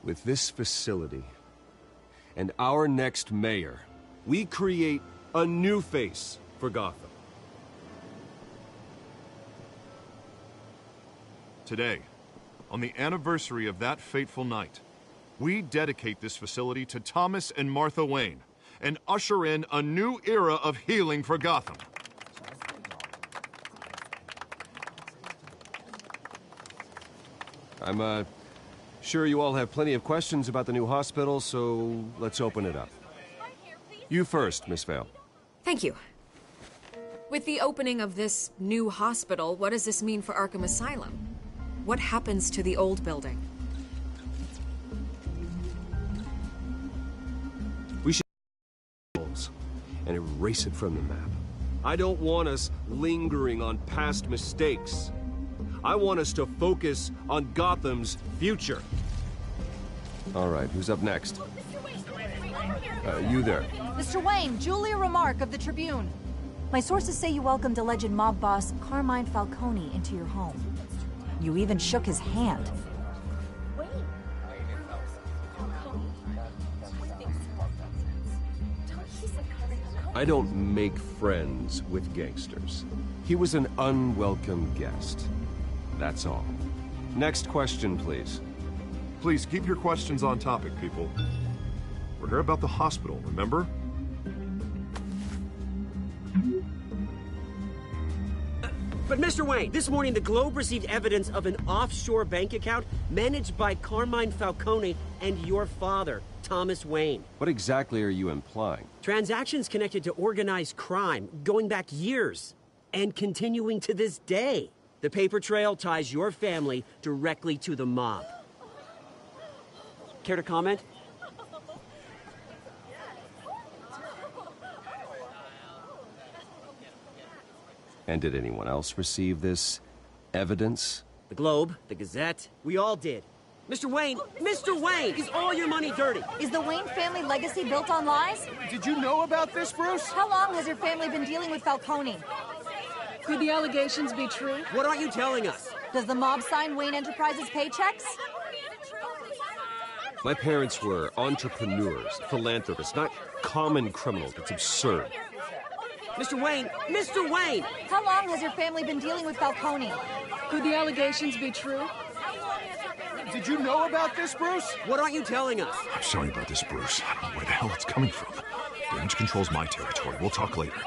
With this facility and our next mayor, we create a new face for Gotham. Today, on the anniversary of that fateful night, we dedicate this facility to Thomas and Martha Wayne and usher in a new era of healing for Gotham. I'm, sure you all have plenty of questions about the new hospital, so let's open it up. You first, Miss Vale. Thank you. With the opening of this new hospital, what does this mean for Arkham Asylum? What happens to the old building? We should and erase it from the map. I don't want us lingering on past mistakes. I want us to focus on Gotham's future. All right, who's up next? You there. Mr. Wayne, Julia Remark of the Tribune. My sources say you welcomed alleged mob boss Carmine Falcone into your home. You even shook his hand. I don't make friends with gangsters. He was an unwelcome guest. That's all. Next question, please. Please keep your questions on topic, people. We're here about the hospital, remember? But Mr. Wayne, this morning the Globe received evidence of an offshore bank account managed by Carmine Falcone and your father, Thomas Wayne. What exactly are you implying? Transactions connected to organized crime, going back years, and continuing to this day. The paper trail ties your family directly to the mob. Care to comment? And did anyone else receive this evidence? The Globe, the Gazette, we all did. Mr. Wayne, is all your money dirty? Is the Wayne family legacy built on lies? Did you know about this, Bruce? How long has your family been dealing with Falcone? Could the allegations be true? What aren't you telling us? Does the mob sign Wayne Enterprises paychecks? My parents were entrepreneurs, philanthropists, not common criminals. It's absurd. Mr. Wayne! How long has your family been dealing with Falcone? Could the allegations be true? Did you know about this, Bruce? What aren't you telling us? I'm sorry about this, Bruce. I don't know where the hell it's coming from. Damage control's my territory. We'll talk later.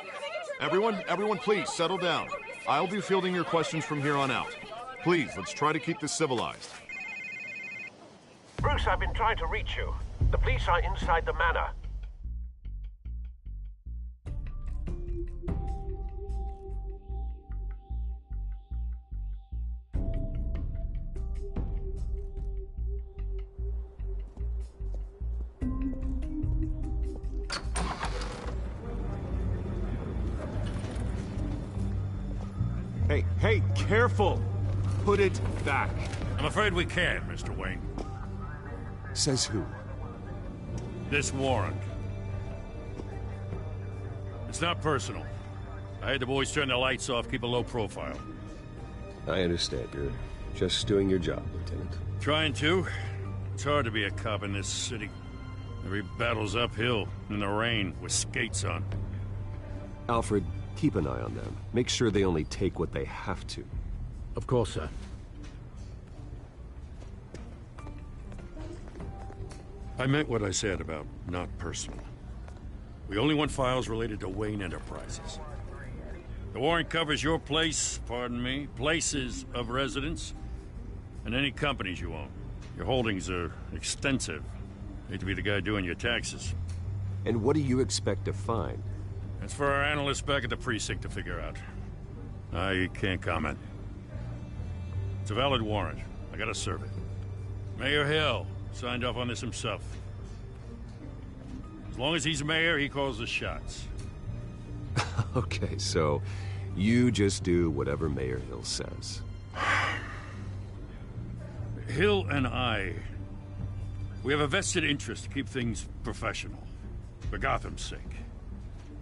Everyone, please, settle down. I'll be fielding your questions from here on out. Please, let's try to keep this civilized. Bruce, I've been trying to reach you. The police are inside the manor. Hey, careful! Put it back. I'm afraid we can't, Mr. Wayne. Says who? This warrant. It's not personal. I had the boys turn the lights off, keep a low profile. I understand. You're just doing your job, Lieutenant. Trying to. It's hard to be a cop in this city. Every battle's uphill, in the rain, with skates on. Alfred, keep an eye on them. Make sure they only take what they have to. Of course, sir. I meant what I said about not personal. We only want files related to Wayne Enterprises. The warrant covers your place, pardon me, places of residence, and any companies you own. Your holdings are extensive. Hate to be the guy doing your taxes. And what do you expect to find? That's for our analysts back at the precinct to figure out. I can't comment. It's a valid warrant. I gotta serve it. Mayor Hill signed off on this himself. As long as he's mayor, he calls the shots. Okay, so you just do whatever Mayor Hill says. Hill and I We have a vested interest to keep things professional. For Gotham's sake.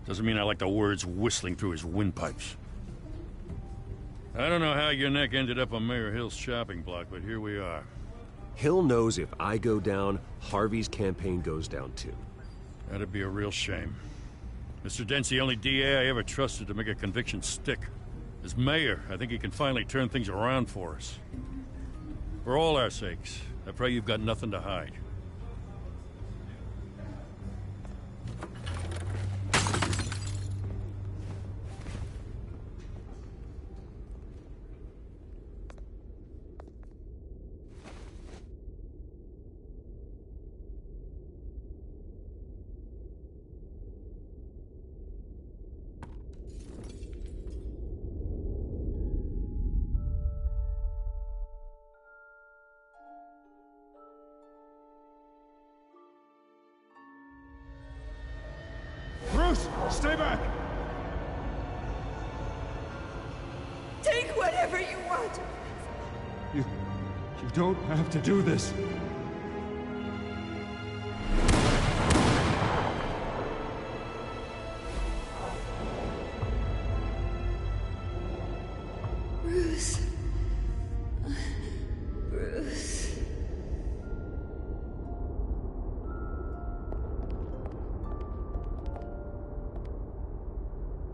Doesn't mean I like the words whistling through his windpipes. I don't know how your neck ended up on Mayor Hill's shopping block, but here we are. Hill knows if I go down, Harvey's campaign goes down too. That'd be a real shame. Mr. Dent's the only DA I ever trusted to make a conviction stick. As mayor, I think he can finally turn things around for us. For all our sakes, I pray you've got nothing to hide. Bruce, stay back! Take whatever you want. You don't have to do this. Bruce. Bruce.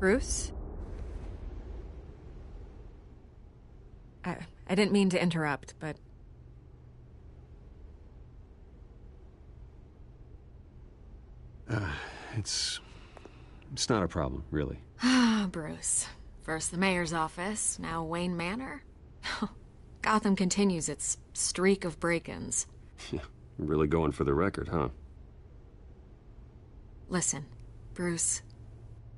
Bruce? I didn't mean to interrupt, but... It's not a problem, really. Ah, Bruce. First the mayor's office, now Wayne Manor. Gotham continues its streak of break-ins. Yeah, really going for the record, huh? Listen, Bruce.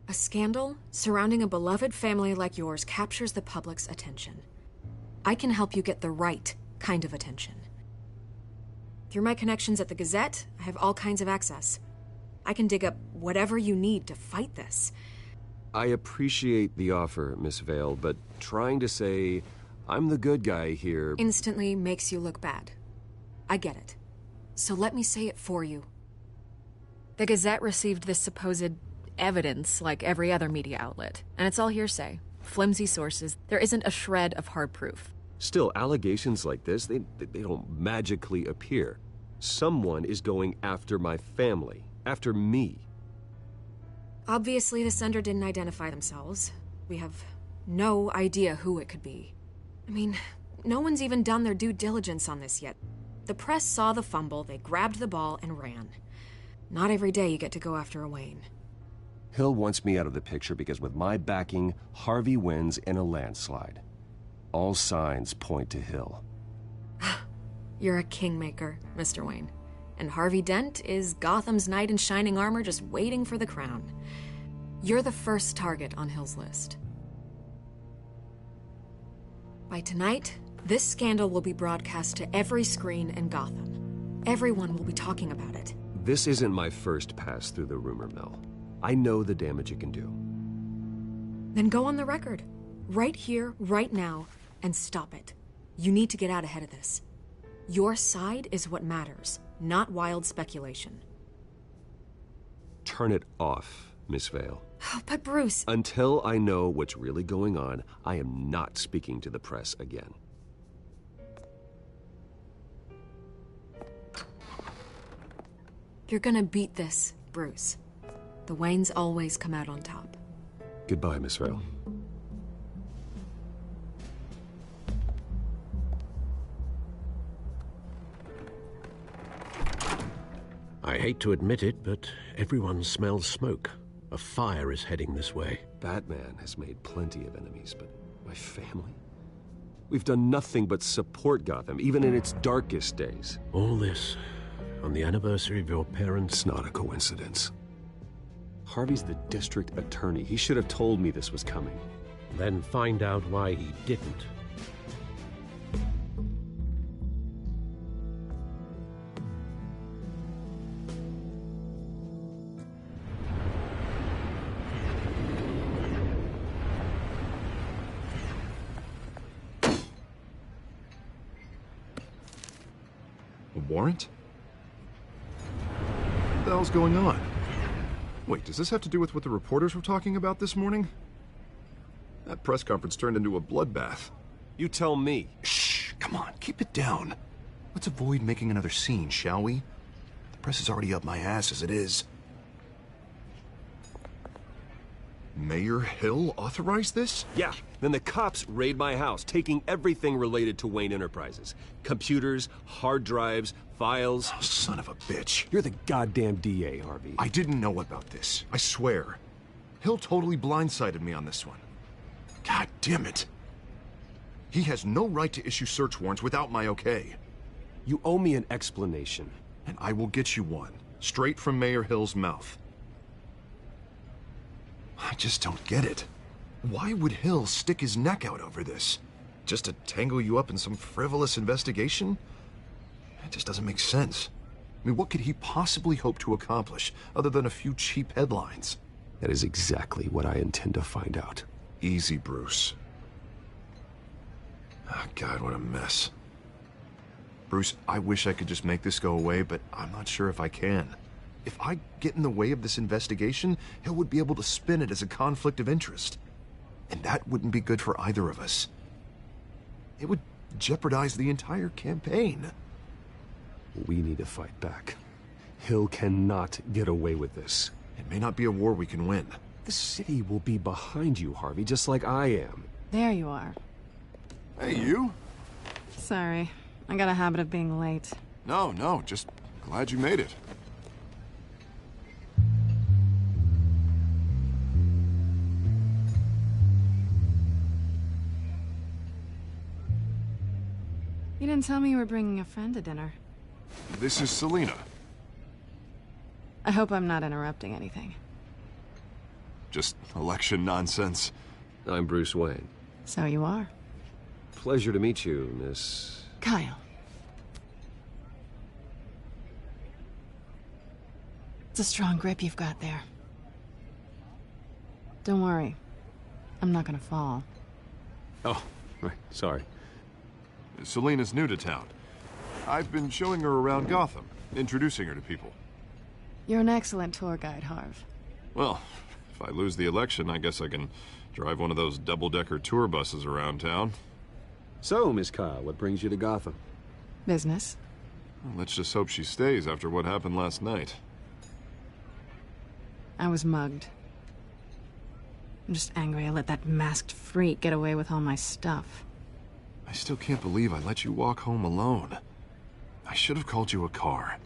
A scandal surrounding a beloved family like yours captures the public's attention. I can help you get the right kind of attention. Through my connections at the Gazette, I have all kinds of access. I can dig up whatever you need to fight this. I appreciate the offer, Miss Vale, but trying to say I'm the good guy here... instantly makes you look bad. I get it. So let me say it for you. The Gazette received this supposed evidence like every other media outlet, and it's all hearsay. Flimsy sources. There isn't a shred of hard proof. Still, allegations like this, they don't magically appear. Someone is going after my family. After me. Obviously, the sender didn't identify themselves. We have no idea who it could be. I mean, no one's even done their due diligence on this yet. The press saw the fumble, they grabbed the ball and ran. Not every day you get to go after a Wayne. Hill wants me out of the picture because with my backing, Harvey wins in a landslide. All signs point to Hill. You're a kingmaker, Mr. Wayne. And Harvey Dent is Gotham's knight in shining armor just waiting for the crown. You're the first target on Hill's list. By tonight, this scandal will be broadcast to every screen in Gotham. Everyone will be talking about it. This isn't my first pass through the rumor mill. I know the damage it can do. Then go on the record. Right here, right now, and stop it. You need to get out ahead of this. Your side is what matters, not wild speculation. Turn it off, Miss Vale. Oh, but Bruce... Until I know what's really going on, I am not speaking to the press again. You're gonna beat this, Bruce. The Waynes always come out on top. Goodbye, Miss Vale. I hate to admit it, but everyone smells smoke. A fire is heading this way. Batman has made plenty of enemies, but my family? We've done nothing but support Gotham, even in its darkest days. All this on the anniversary of your parents? It's not a coincidence. Harvey's the district attorney. He should have told me this was coming. Then find out why he didn't. A warrant? the hell's going on? Wait, does this have to do with what the reporters were talking about this morning? That press conference turned into a bloodbath. You tell me. Shh, come on, keep it down. Let's avoid making another scene, shall we? The press is already up my ass as it is. Mayor Hill authorized this? Yeah, then the cops raid my house, taking everything related to Wayne Enterprises. Computers, hard drives, files. Oh, son of a bitch. You're the goddamn DA, Harvey. I didn't know about this, I swear. Hill totally blindsided me on this one. God damn it. He has no right to issue search warrants without my okay. You owe me an explanation. And I will get you one, straight from Mayor Hill's mouth. I just don't get it. Why would Hill stick his neck out over this? Just to tangle you up in some frivolous investigation? It just doesn't make sense. I mean, what could he possibly hope to accomplish other than a few cheap headlines? That is exactly what I intend to find out. Easy, Bruce. Oh, God, what a mess. Bruce, I wish I could just make this go away, but I'm not sure if I can. If I get in the way of this investigation, Hill would be able to spin it as a conflict of interest. And that wouldn't be good for either of us. It would jeopardize the entire campaign. We need to fight back. Hill cannot get away with this. It may not be a war we can win. The city will be behind you, Harvey, just like I am. There you are. Hey, you? Sorry. I got a habit of being late. No, just glad you made it. You didn't tell me you were bringing a friend to dinner. This is Selina. I hope I'm not interrupting anything. Just election nonsense. I'm Bruce Wayne. So you are. Pleasure to meet you, Miss... Kyle. It's a strong grip you've got there. Don't worry. I'm not gonna fall. Oh, right. Sorry. Selina's new to town. I've been showing her around Gotham, introducing her to people. You're an excellent tour guide, Harv. Well, if I lose the election, I guess I can drive one of those double-decker tour buses around town. So, Miss Kyle, what brings you to Gotham? Business. Well, let's just hope she stays after what happened last night. I was mugged. I'm just angry I let that masked freak get away with all my stuff. I still can't believe I let you walk home alone. I should have called you a car.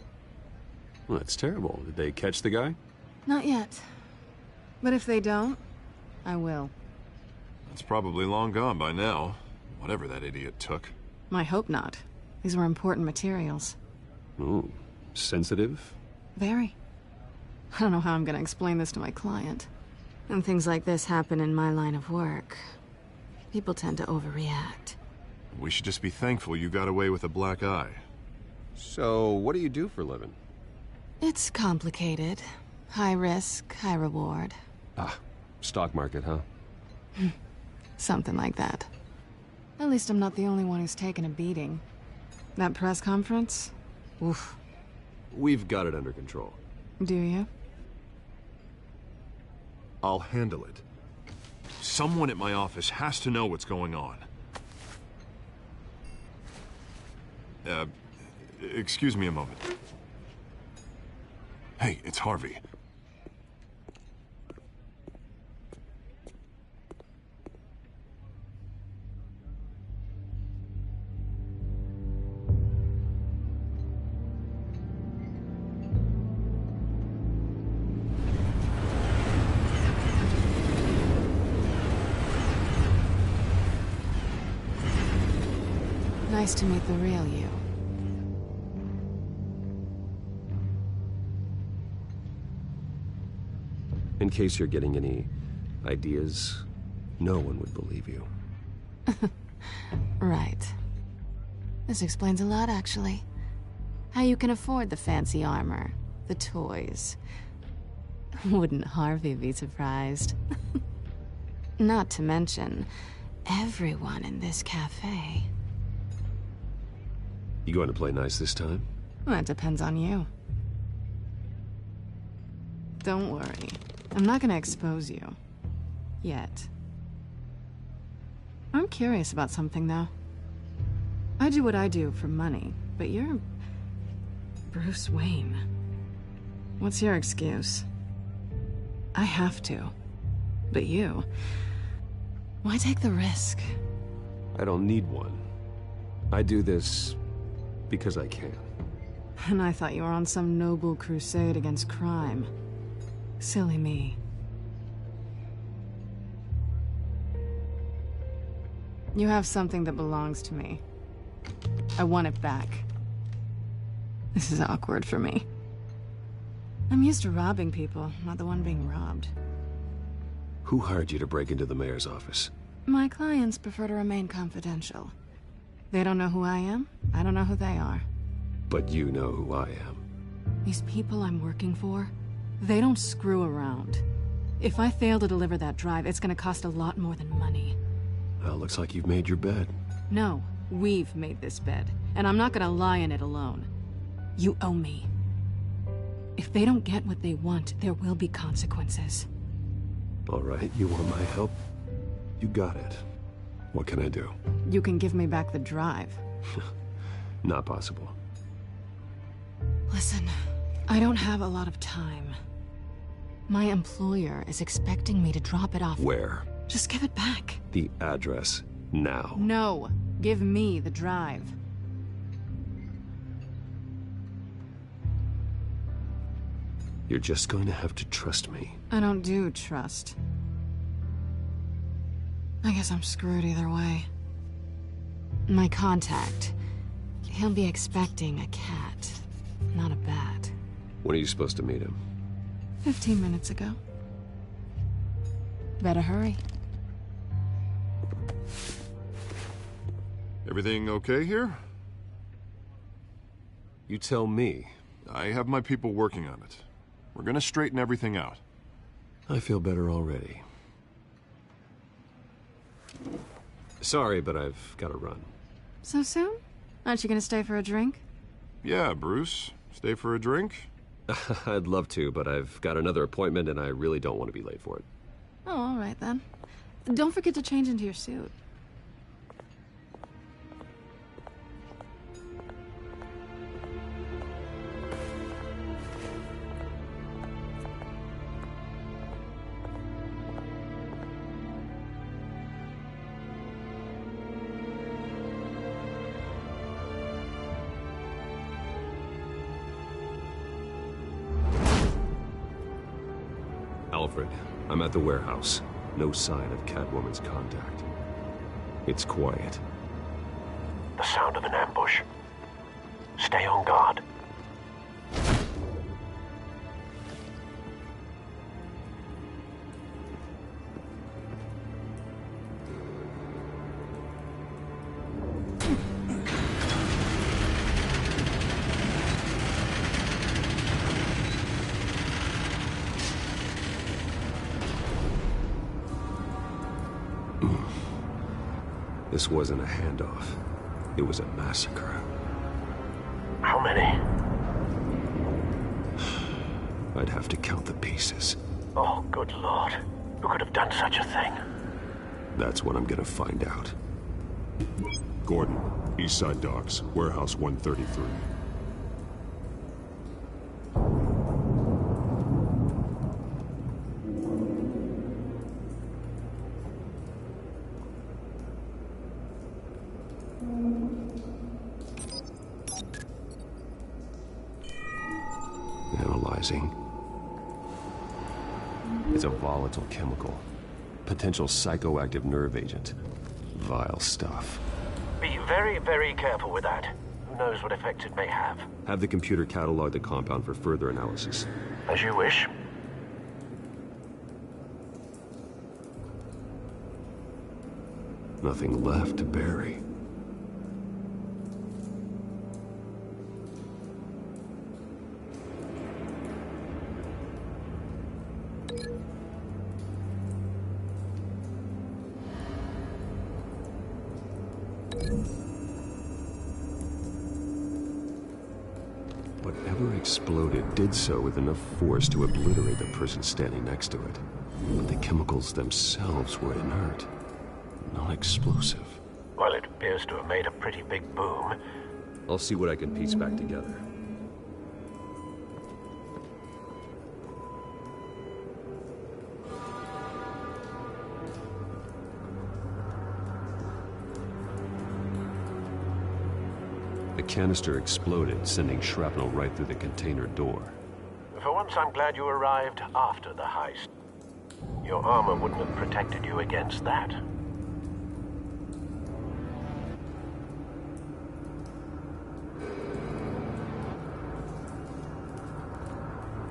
Well, that's terrible. Did they catch the guy? Not yet. But if they don't, I will. It's probably long gone by now. Whatever that idiot took. I hope not. These were important materials. Ooh, sensitive? Very. I don't know how I'm gonna explain this to my client. And things like this happen in my line of work. People tend to overreact. We should just be thankful you got away with a black eye. So, what do you do for a living? It's complicated. High risk, high reward. Ah, stock market, huh? Something like that. At least I'm not the only one who's taken a beating. That press conference? Oof. We've got it under control. Do you? I'll handle it. Someone at my office has to know what's going on. Excuse me a moment. Hey, it's Harvey. Nice to meet the real you. In case you're getting any ideas, no one would believe you. Right. This explains a lot, actually. How you can afford the fancy armor, the toys. Wouldn't Harvey be surprised? Not to mention, everyone in this cafe. You going to play nice this time? Well, that depends on you. Don't worry. I'm not gonna expose you. Yet. I'm curious about something, though. I do what I do for money, but you're... Bruce Wayne. What's your excuse? I have to. But you... Why take the risk? I don't need one. I do this because I can. And I thought you were on some noble crusade against crime. Silly me. You have something that belongs to me. I want it back. This is awkward for me. I'm used to robbing people, not the one being robbed. Who hired you to break into the mayor's office? My clients prefer to remain confidential. They don't know who I am, I don't know who they are. But you know who I am. These people I'm working for, they don't screw around. If I fail to deliver that drive, it's gonna cost a lot more than money. Well, looks like you've made your bed. No, we've made this bed, and I'm not gonna lie in it alone. You owe me. If they don't get what they want, there will be consequences. All right, you want my help? You got it. What can I do? You can give me back the drive. Not possible. Listen, I don't have a lot of time. My employer is expecting me to drop it off. Where? Just give it back. The address, now. No, give me the drive. You're just going to have to trust me. I don't do trust. I guess I'm screwed either way. My contact, he'll be expecting a cat, not a bat. When are you supposed to meet him? 15 minutes ago. Better hurry. Everything okay here? You tell me. I have my people working on it. We're gonna straighten everything out. I feel better already. Sorry, but I've got to run. So soon? Aren't you gonna stay for a drink? Yeah, Bruce. Stay for a drink? I'd love to, but I've got another appointment and I really don't want to be late for it. Oh, all right then. Don't forget to change into your suit. Alfred, I'm at the warehouse. No sign of Catwoman's contact. It's quiet. The sound of an ambush. Stay on guard. This wasn't a handoff. It was a massacre. How many? I'd have to count the pieces. Oh, good Lord. Who could have done such a thing? That's what I'm gonna find out. Gordon, East Side Docks, Warehouse 133. Analyzing. It's a volatile chemical. Potential psychoactive nerve agent. Vile stuff. Be very, very careful with that. Who knows what effect it may have. Have the computer catalog the compound for further analysis. As you wish. Nothing left to bury. What Whatever exploded did so with enough force to obliterate the person standing next to it. But the chemicals themselves were inert, non-explosive. Well, it appears to have made a pretty big boom. I'll see what I can piece back together. The canister exploded, sending shrapnel right through the container door. For once, I'm glad you arrived after the heist. Your armor wouldn't have protected you against that.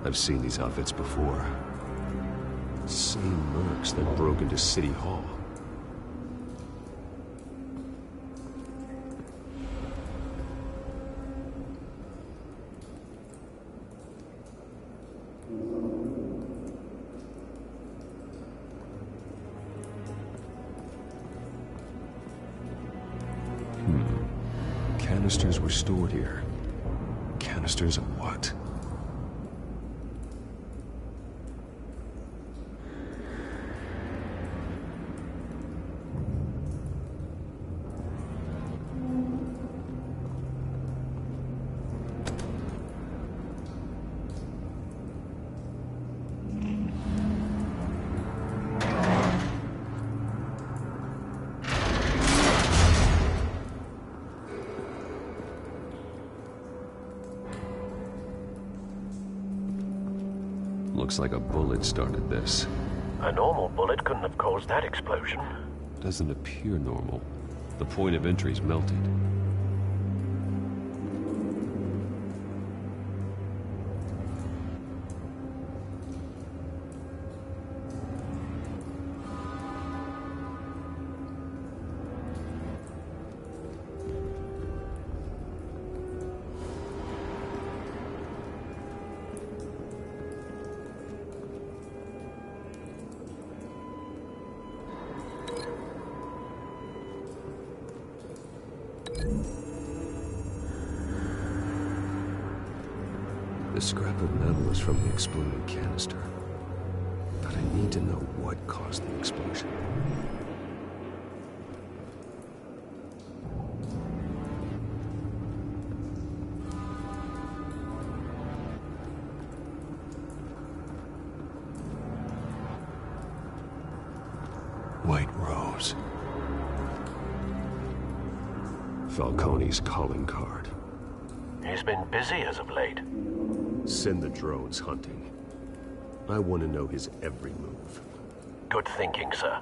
I've seen these outfits before. Same mercs that broke into City Hall. Canisters were stored here. Canisters of what? Looks like a bullet started this. A normal bullet couldn't have caused that explosion. Doesn't appear normal. The point of entry's melted. The scrap of metal is from the exploded canister. But I need to know what caused the explosion. White Rose. Falcone's calling card. He's been busy as of late. Send the drones hunting. I want to know his every move. Good thinking, sir.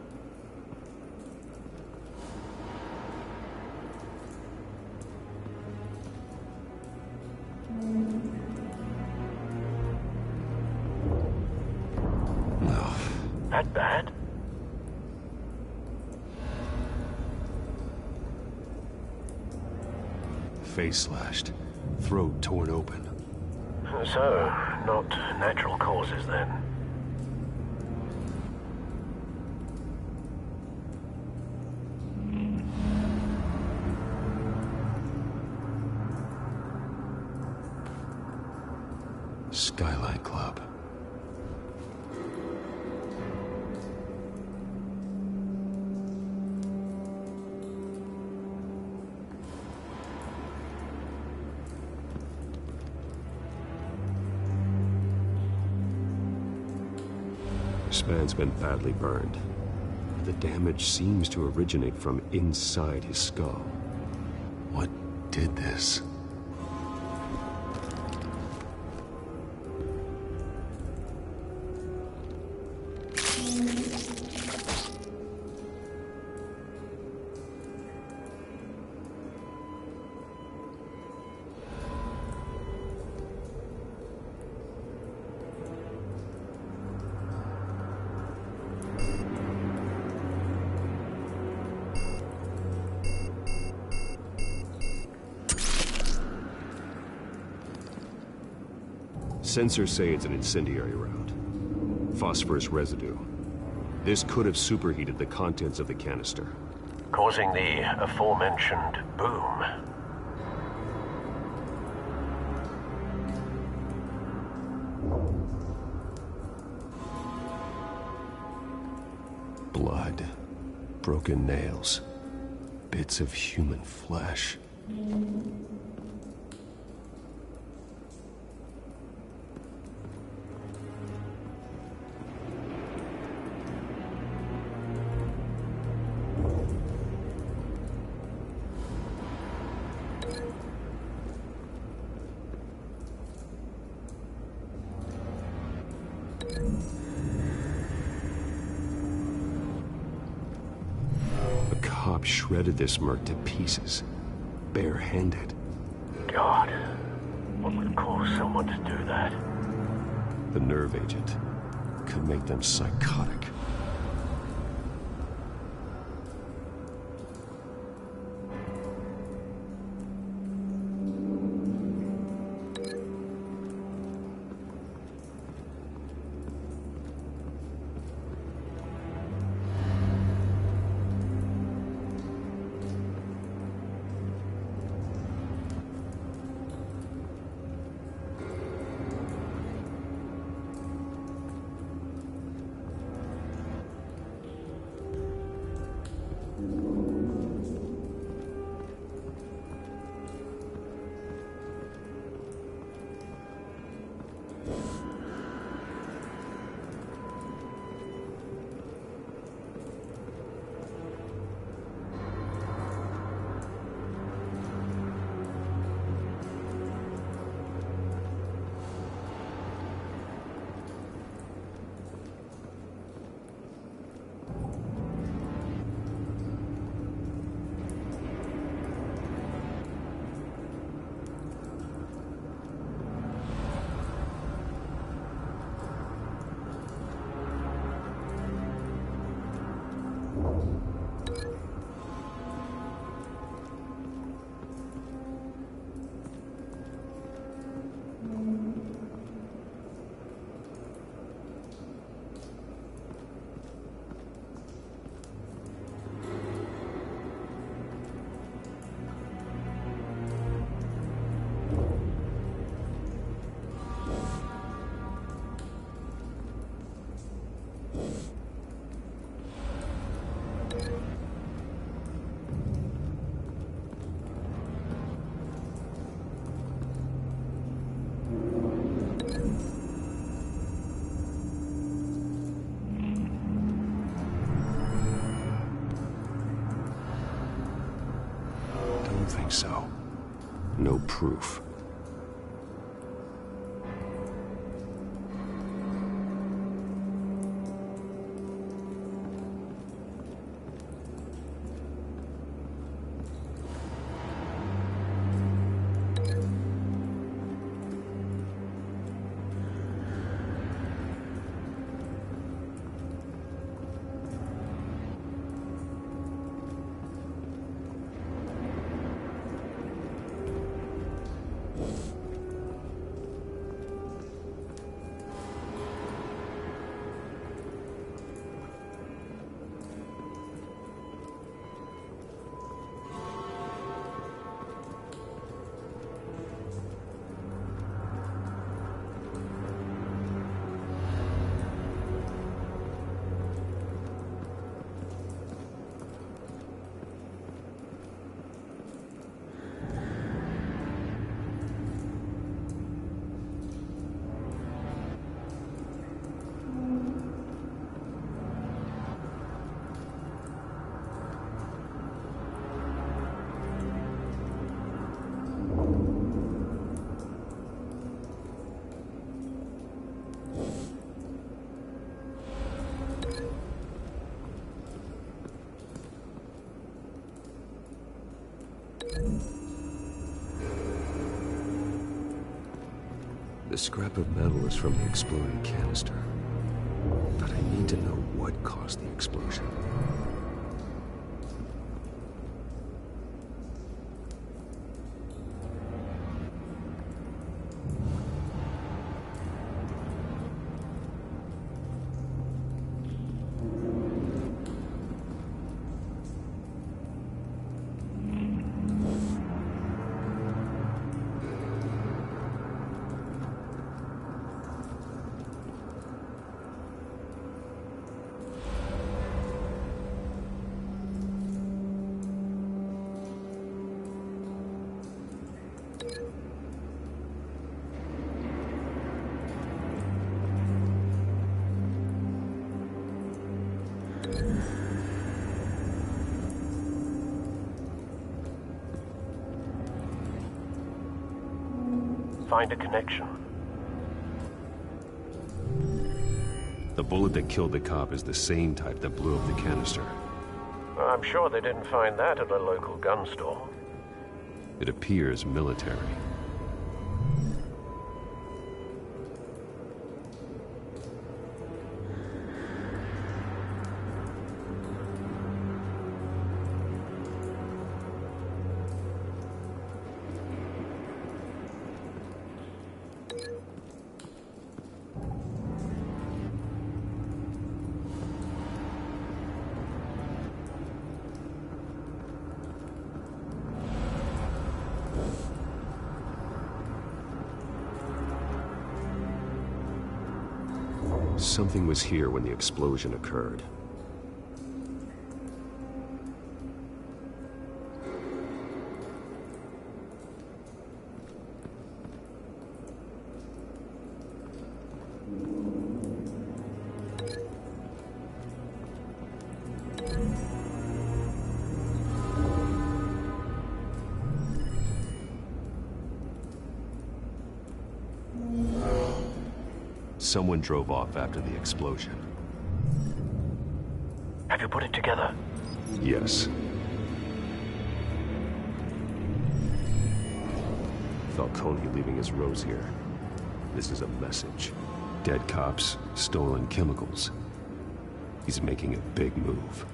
No. That bad? Face slashed. Throat torn open. So, not natural causes then. Skyline Club. This man's been badly burned. The damage seems to originate from inside his skull. What did this? Sensors say it's an incendiary round. Phosphorus residue. This could have superheated the contents of the canister. Causing the aforementioned boom. Blood, broken nails, bits of human flesh. Shredded this merc to pieces, bare-handed. God, what would cause someone to do that? The nerve agent could make them psychotic. So, no proof. The scrap of metal is from the exploding canister. But I need to know what caused the explosion. find a connection. The bullet that killed the cop is the same type that blew up the canister. I'm sure they didn't find that at a local gun store. It appears military. Something was here when the explosion occurred. Someone drove off after the explosion. Have you put it together? Yes. Falcone leaving his rose here. This is a message. Dead cops, stolen chemicals. He's making a big move.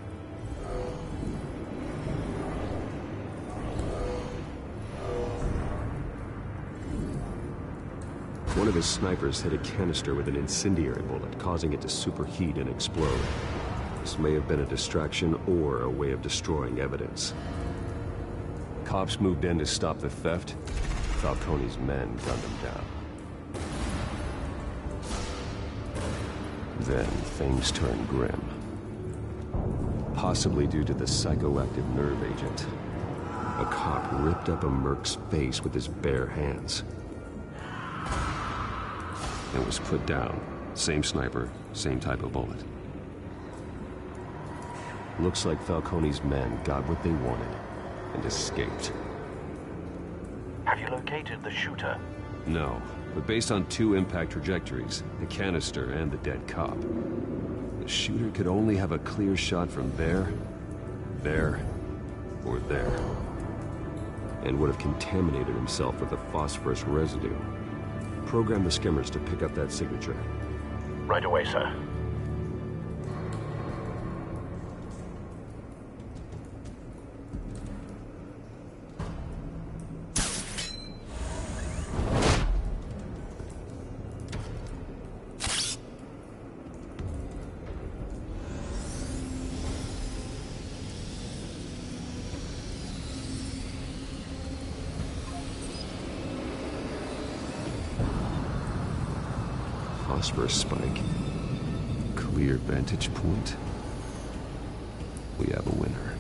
One of his snipers hit a canister with an incendiary bullet, causing it to superheat and explode. This may have been a distraction or a way of destroying evidence. Cops moved in to stop the theft. Falcone's men gunned him down. Then things turned grim. Possibly due to the psychoactive nerve agent. A cop ripped up a merc's face with his bare hands. It was put down. Same sniper, same type of bullet. Looks like Falcone's men got what they wanted and escaped. Have you located the shooter? No, but based on two impact trajectories, the canister and the dead cop, the shooter could only have a clear shot from there, or there, and would have contaminated himself with the phosphorus residue. Program the skimmers to pick up that signature. Right away, sir. Phosphorus spike. Clear vantage point. We have a winner.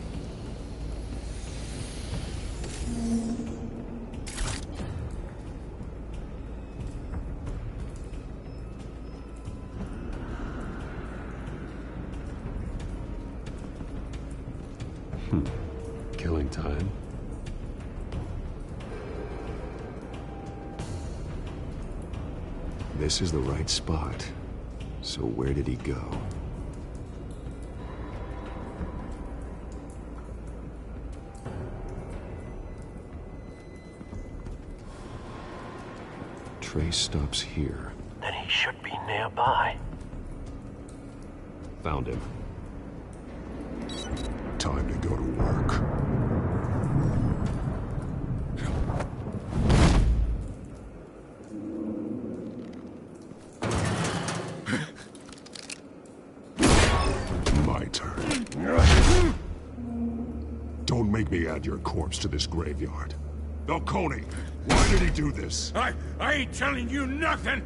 Killing time. This is the right spot. So where did he go? Trace stops here. Then he should be nearby. Found him. Time to go to work. Don't make me add your corpse to this graveyard. Falcone, why did he do this? I ain't telling you nothing!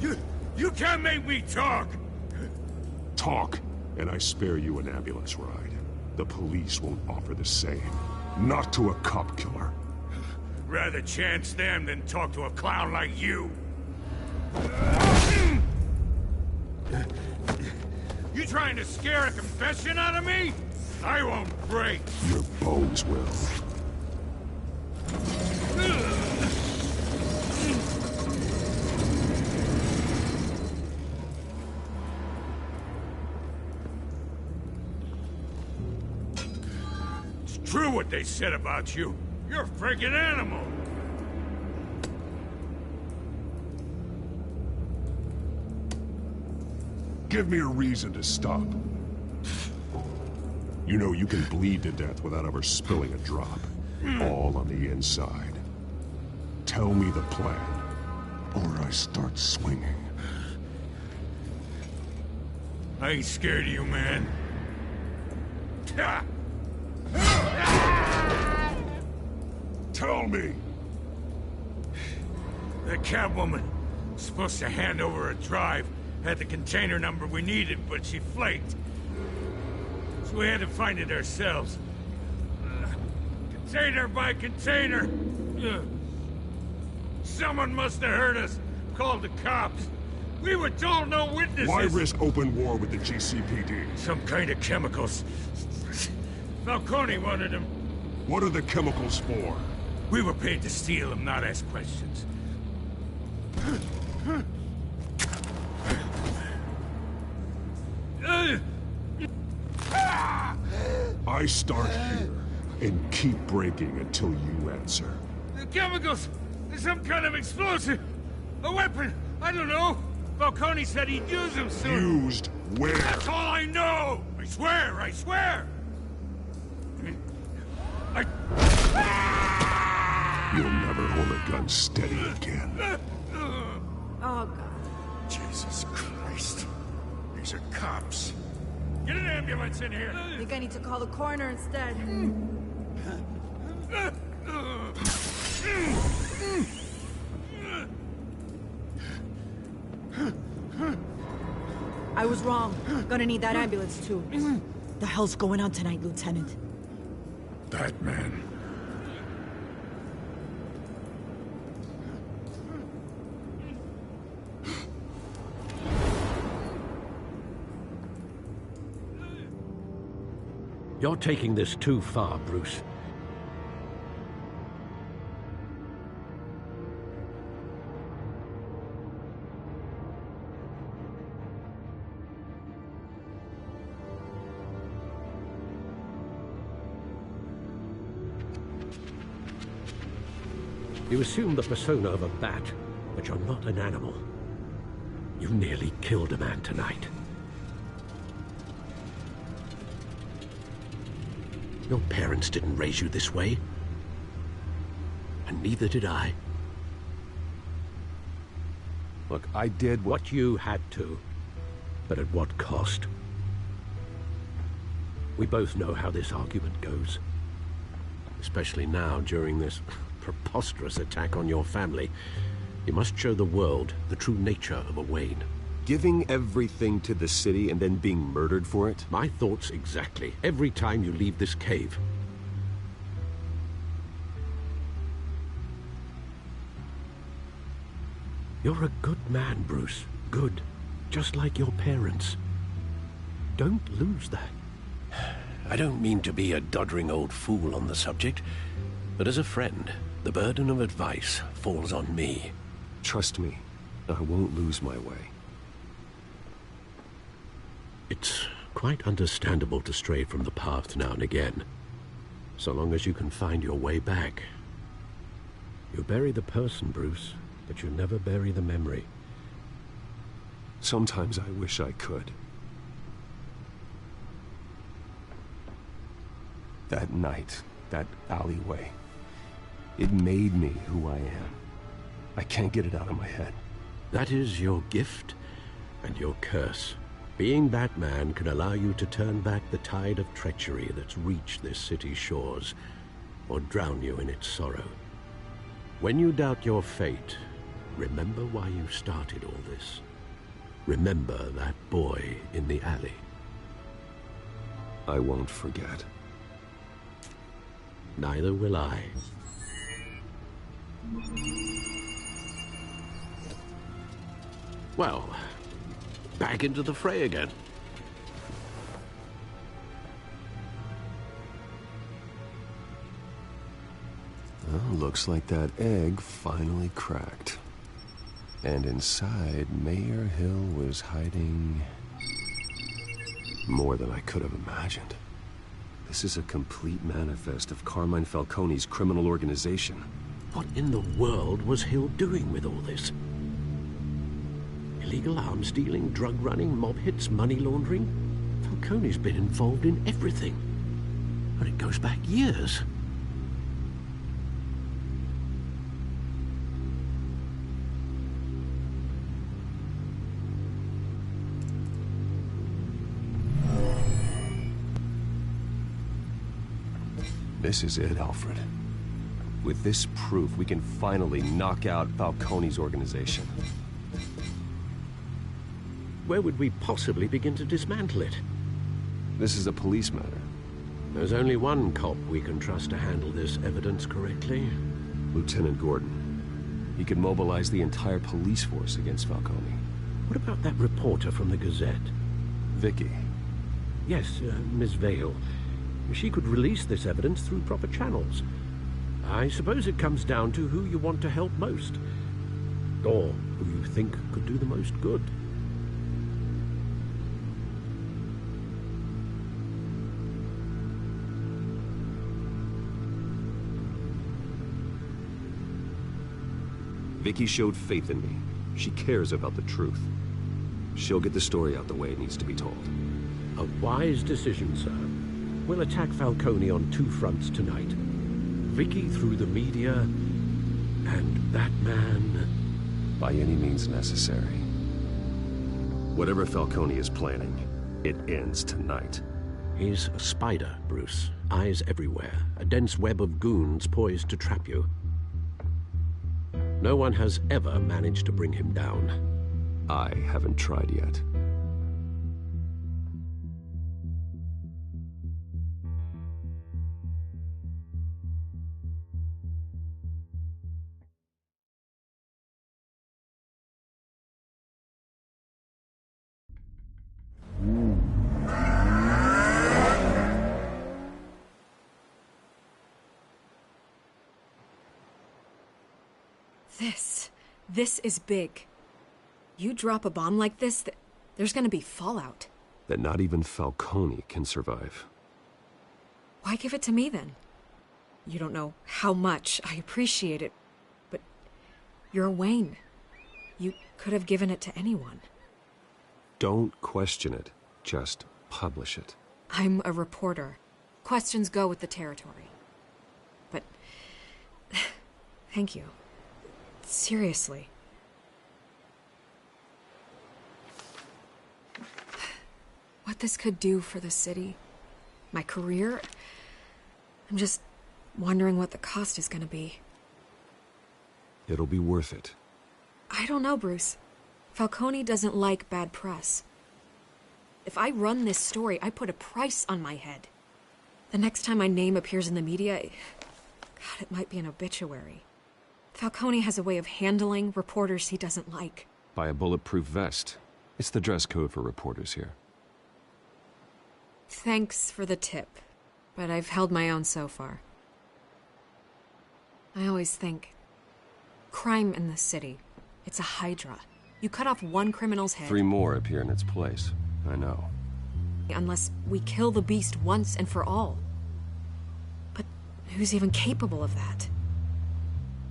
You can't make me talk! Talk, and I spare you an ambulance ride. The police won't offer the same. Not to a cop killer. Rather chance them than talk to a clown like you. You trying to scare a confession out of me? I won't break. Your bones will. true what they said about you. You're a freaking animal. Give me a reason to stop. You know you can bleed to death without ever spilling a drop. All on the inside. Tell me the plan, or I start swinging. I ain't scared of you, man. Tell me! The Catwoman was supposed to hand over a drive. Had the container number we needed, but she flaked. So we had to find it ourselves. Container by container. Someone must have heard us. Called the cops. We were told no witnesses. Why risk open war with the GCPD? Some kind of chemicals. Falcone wanted them. What are the chemicals for? We were paid to steal them, not ask questions. I start here and keep breaking until you answer. The chemicals! There's some kind of explosive! A weapon! I don't know! Falcone said he'd use them soon! Used where? That's all I know! I swear! I swear! You'll never hold a gun steady again. Oh, God. Jesus Christ. These are cops. Get an ambulance in here! I think I need to call the coroner instead. I was wrong. Gonna need that ambulance, too. The hell's going on tonight, Lieutenant? Batman. You're taking this too far, Bruce. You assume the persona of a bat, but you're not an animal. You nearly killed a man tonight. Your parents didn't raise you this way. And neither did I. Look, I did what you had to, but at what cost? We both know how this argument goes. Especially now, during this preposterous attack on your family. You must show the world the true nature of a Wayne. Giving everything to the city and then being murdered for it? My thoughts exactly. Every time you leave this cave. You're a good man, Bruce. Good. Just like your parents. Don't lose that. I don't mean to be a doddering old fool on the subject, but as a friend, the burden of advice falls on me. Trust me, I won't lose my way. It's quite understandable to stray from the path now and again, so long as you can find your way back. You bury the person, Bruce, but you never bury the memory. Sometimes I wish I could. That night, that alleyway, it made me who I am. I can't get it out of my head. That is your gift and your curse. Being Batman can allow you to turn back the tide of treachery that's reached this city's shores, or drown you in its sorrow. When you doubt your fate, remember why you started all this. Remember that boy in the alley. I won't forget. Neither will I. Well, back into the fray again. Well, looks like that egg finally cracked. And inside, Mayor Hill was hiding more than I could have imagined. This is a complete manifest of Carmine Falcone's criminal organization. What in the world was Hill doing with all this? Illegal arms dealing, drug running, mob hits, money laundering? Falcone's been involved in everything. And it goes back years. This is it, Alfred. With this proof, we can finally knock out Falcone's organization. Where would we possibly begin to dismantle it? This is a police matter. There's only one cop we can trust to handle this evidence correctly. Lieutenant Gordon. He could mobilize the entire police force against Falcone. What about that reporter from the Gazette? Vicky. Yes, Miss Vale. She could release this evidence through proper channels. I suppose it comes down to who you want to help most. Or who you think could do the most good. Vicky showed faith in me. She cares about the truth. She'll get the story out the way it needs to be told. A wise decision, sir. We'll attack Falcone on two fronts tonight. Vicky through the media, and that man... by any means necessary. Whatever Falcone is planning, it ends tonight. He's a spider, Bruce. Eyes everywhere. A dense web of goons poised to trap you. No one has ever managed to bring him down. I haven't tried yet. This is big. You drop a bomb like this, there's gonna be fallout. That not even Falcone can survive. Why give it to me, then? You don't know how much I appreciate it, but you're Wayne. You could have given it to anyone. Don't question it. Just publish it. I'm a reporter. Questions go with the territory. But... thank you. Seriously. What this could do for the city, my career, I'm just wondering what the cost is gonna be. It'll be worth it. I don't know, Bruce. Falcone doesn't like bad press. If I run this story, I put a price on my head. The next time my name appears in the media, God, it might be an obituary. Falcone has a way of handling reporters he doesn't like. Buy a bulletproof vest. It's the dress code for reporters here. Thanks for the tip, but I've held my own so far. I always think, crime in the city, it's a hydra. You cut off one criminal's head... 3 more appear in its place. I know. Unless we kill the beast once and for all. But who's even capable of that?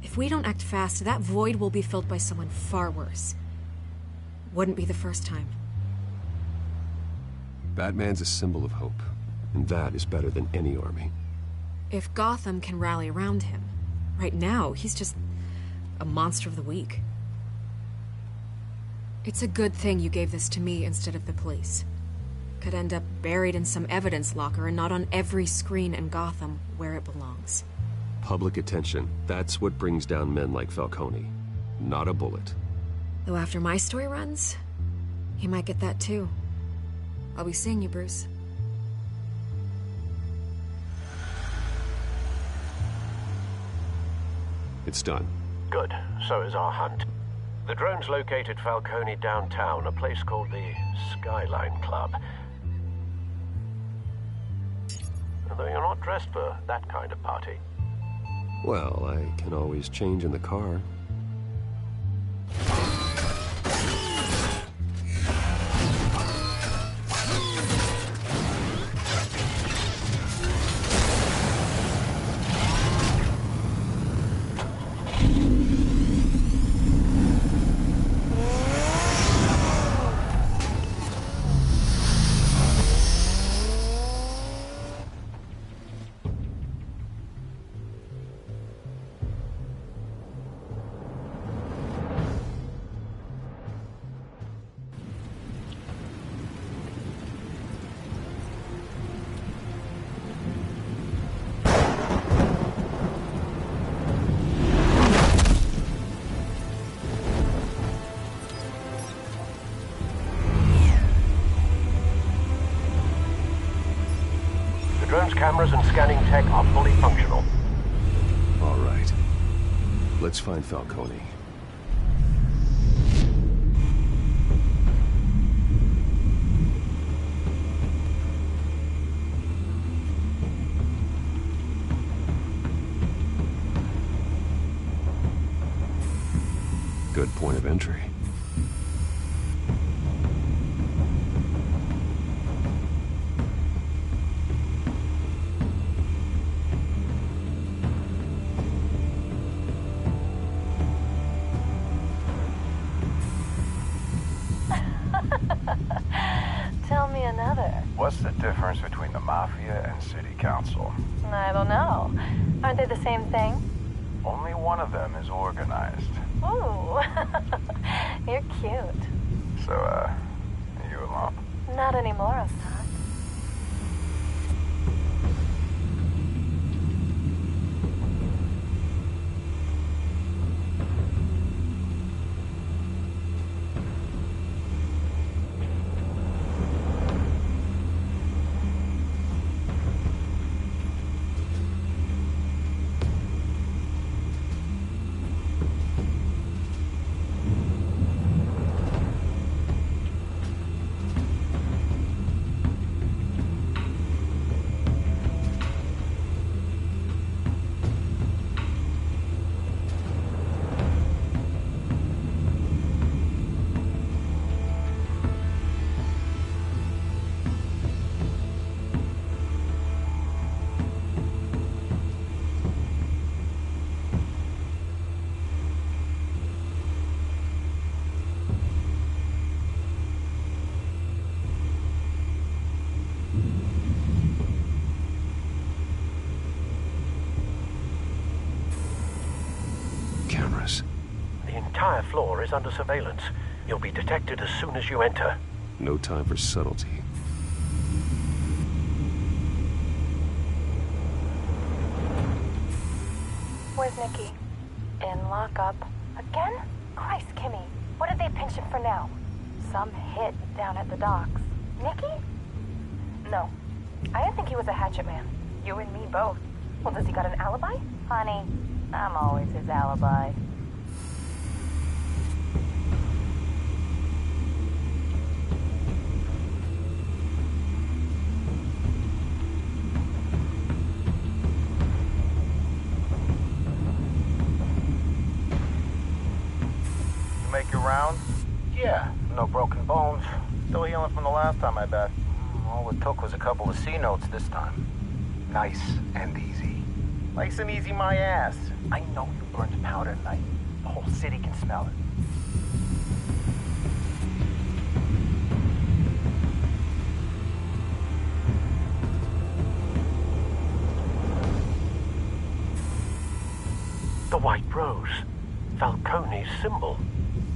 If we don't act fast, that void will be filled by someone far worse. Wouldn't be the first time. Batman's a symbol of hope, and that is better than any army. If Gotham can rally around him, right now, he's just a monster of the week. It's a good thing you gave this to me instead of the police. Could end up buried in some evidence locker and not on every screen in Gotham where it belongs. Public attention, that's what brings down men like Falcone. Not a bullet. Though after my story runs, he might get that too. I'll be seeing you, Bruce. It's done. Good. So is our hunt. The drones located Falcone downtown, a place called the Skyline Club. Although you're not dressed for that kind of party. Well, I can always change in the car. scanning tech are fully functional. All right. Let's find Falcone. Good point of entry. Tell me another. What's the difference between the Mafia and City Council? I don't know. Aren't they the same thing? Only one of them is organized. Ooh. You're cute. So, are you a lump? Not anymore, Assad. Cameras. The entire floor is under surveillance. You'll be detected as soon as you enter. No time for subtlety. Where's Nikki? In lockup. Again? Christ, Kimmy. What did they pinch him for now? Some hit down at the docks. Nikki? No. I didn't think he was a hatchet man. You and me both. Well, does he got an alibi? Honey, I'm always his alibi. You make your rounds? Yeah, no broken bones. Still healing from the last time, I bet. All it took was a couple of C notes this time. Nice and easy. Nice and easy my ass. I know you burned powder tonight. The whole city can smell it. The white rose. Falcone's symbol.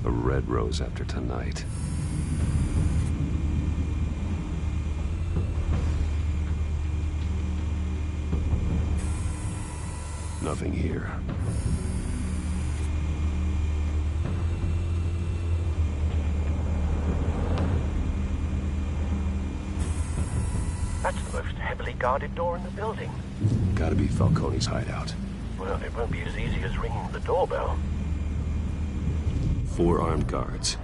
A red rose after tonight. Nothing here. That's the most heavily guarded door in the building. Gotta be Falcone's hideout. Well, it won't be as easy as ringing the doorbell. 4 armed guards.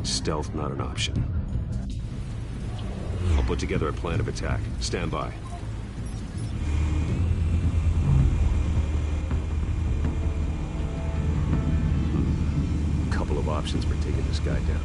Stealth not an option. I'll put together a plan of attack. Stand by. Couple of options for taking this guy down.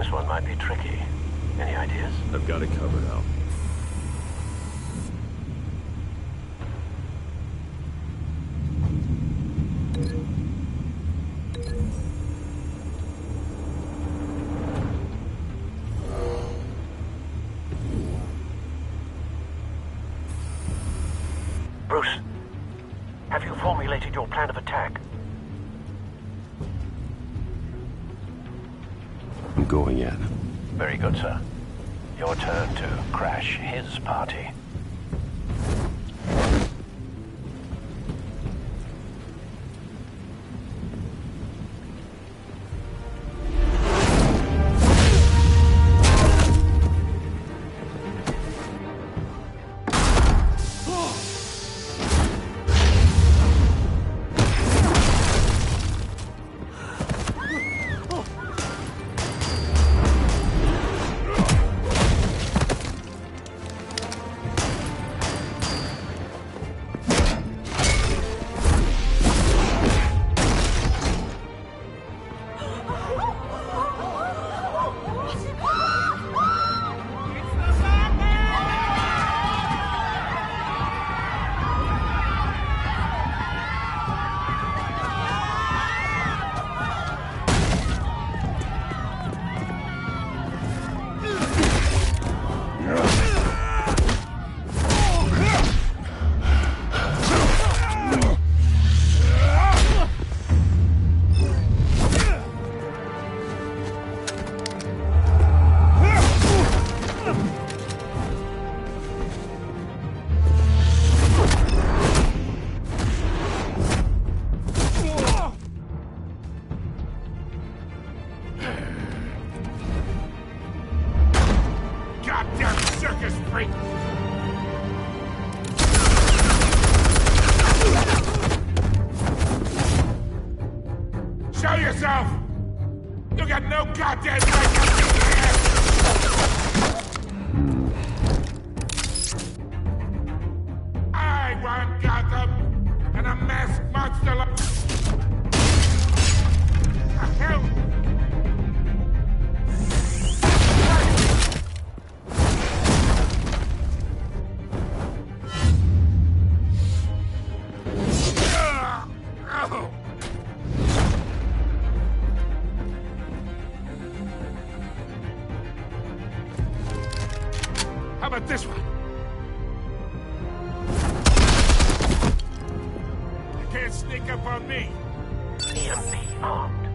This one might be tricky. Any ideas? I've got it covered, Al. Bruce, have you formulated your plan of attack? I'm going in. Very good, sir. Your turn to crash his party. Show yourself! You got no goddamn right to be here! I want Gotham and a masked monster like... The hell? How about this one? You can't sneak up on me. EMP armed.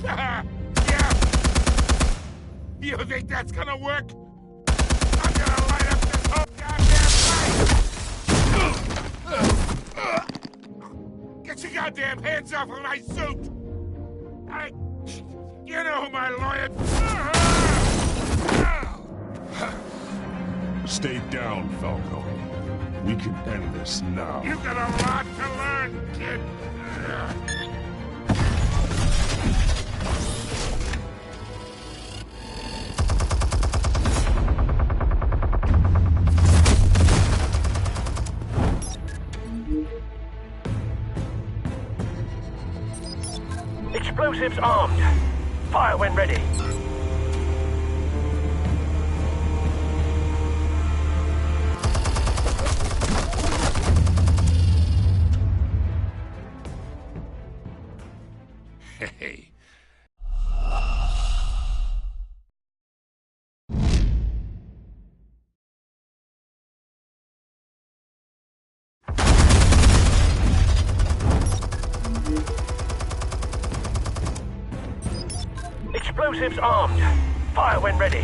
Yeah. You think that's gonna work? I'm gonna light up this whole goddamn place! Get your goddamn hands off of my suit! You know who my lawyer... Stay down, Falcone. We can end this now. You got a lot to learn, kid. Explosives armed. Fire when ready. Hey. Explosives armed. Fire when ready.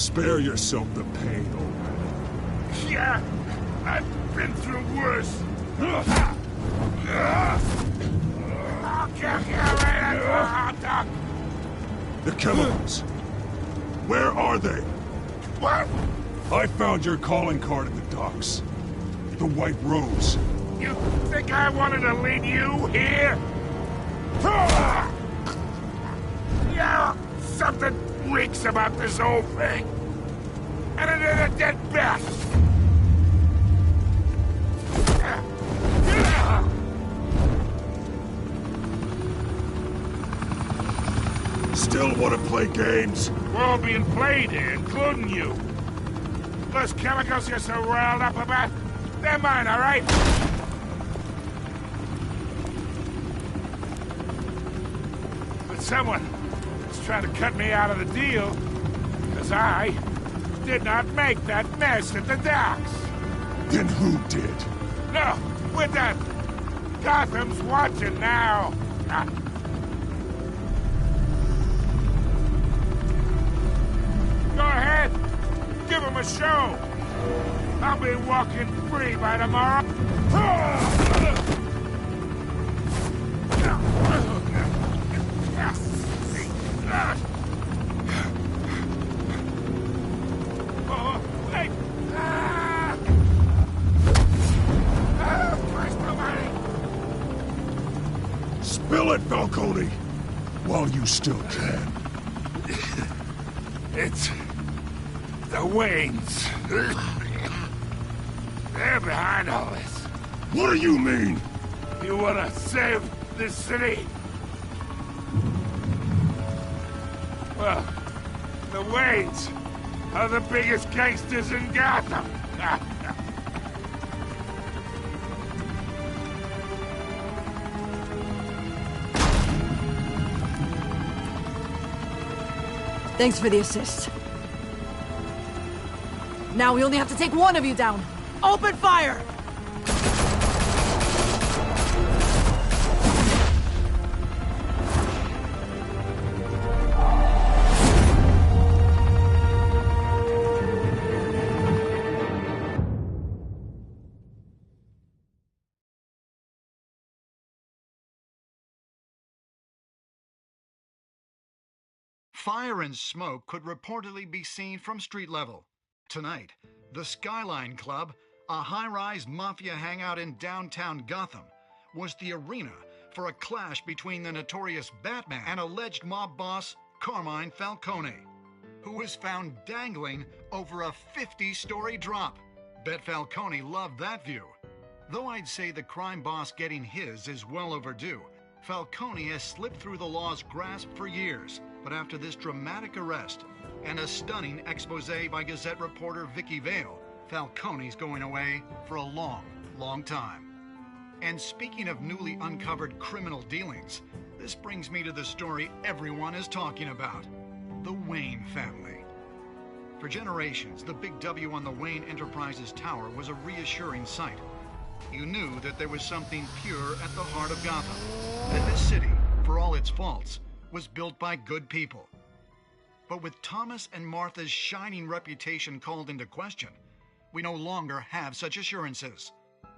Spare yourself the pain, old man. Yeah, I've been through worse. I'll kick you right into a hot dog. The chemicals. Where are they? What? I found your calling card at the docks. The White Rose. You think I wanted to lead you here? Yeah, something reeks about this whole thing. And it is a dead bat. Still want to play games? We're all being played here, including you. Those chemicals you're so riled up about, they're mine, all right? But someone is trying to cut me out of the deal, because I did not make that mess at the docks. Then who did? No, we're done. Gotham's watching now. Go ahead. Give him a show. I'll be walking free by tomorrow. Oh, wait. Spill it, Falcone! While you still can. It's the Waynes. They're behind all this. What do you mean? You want to save this city? Well, the Waynes are the biggest gangsters in Gotham. Thanks for the assist. Now we only have to take one of you down. Open fire! Fire and smoke could reportedly be seen from street level. Tonight, the Skyline Club, a high-rise mafia hangout in downtown Gotham, was the arena for a clash between the notorious Batman and alleged mob boss Carmine Falcone, who was found dangling over a 50-story drop. Bet Falcone loved that view. Though I'd say the crime boss getting his is well overdue, Falcone has slipped through the law's grasp for years. But after this dramatic arrest and a stunning expose by Gazette reporter Vicky Vale, Falcone's going away for a long, long time. And speaking of newly uncovered criminal dealings, this brings me to the story everyone is talking about: the Wayne family. For generations, the big W on the Wayne Enterprises Tower was a reassuring sight. You knew that there was something pure at the heart of Gotham, that this city, for all its faults, was built by good people. But with Thomas and Martha's shining reputation called into question, we no longer have such assurances.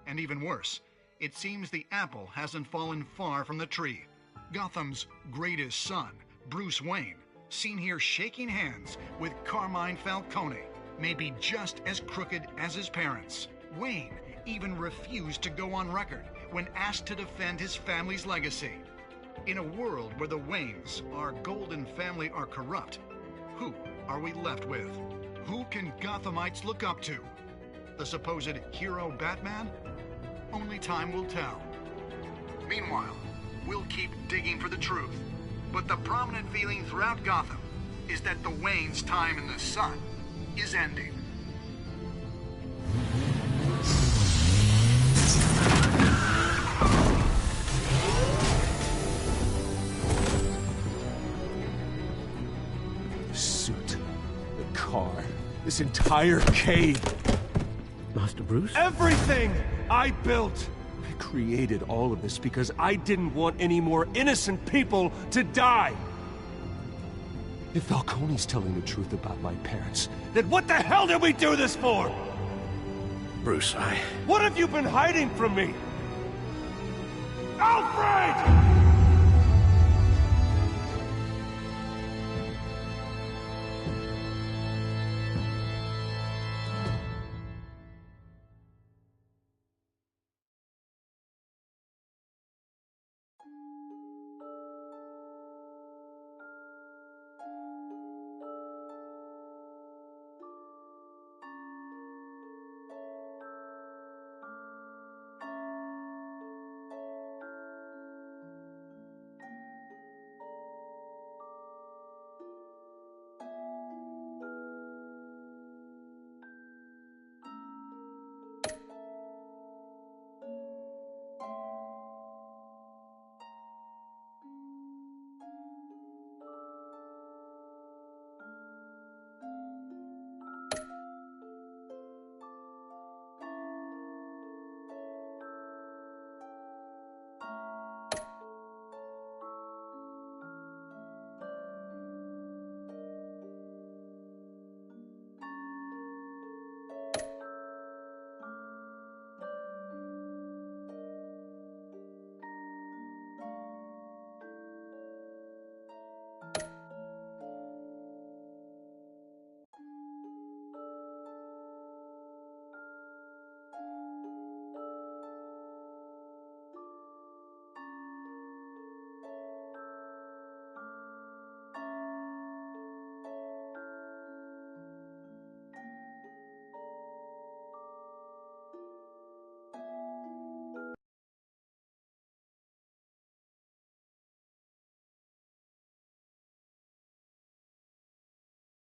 And even worse, it seems the apple hasn't fallen far from the tree. Gotham's greatest son, Bruce Wayne, seen here shaking hands with Carmine Falcone, may be just as crooked as his parents. Wayne even refused to go on record when asked to defend his family's legacy. In a world where the Waynes, our golden family, are corrupt, who are we left with? Who can Gothamites look up to? The supposed hero Batman? Only time will tell. Meanwhile, we'll keep digging for the truth. But the prominent feeling throughout Gotham is that the Waynes' time in the sun is ending. This entire cave. Master Bruce? Everything I built. I created all of this because I didn't want any more innocent people to die. If Falcone's telling the truth about my parents, Then what the hell did we do this for? Bruce, What have you been hiding from me? Alfred!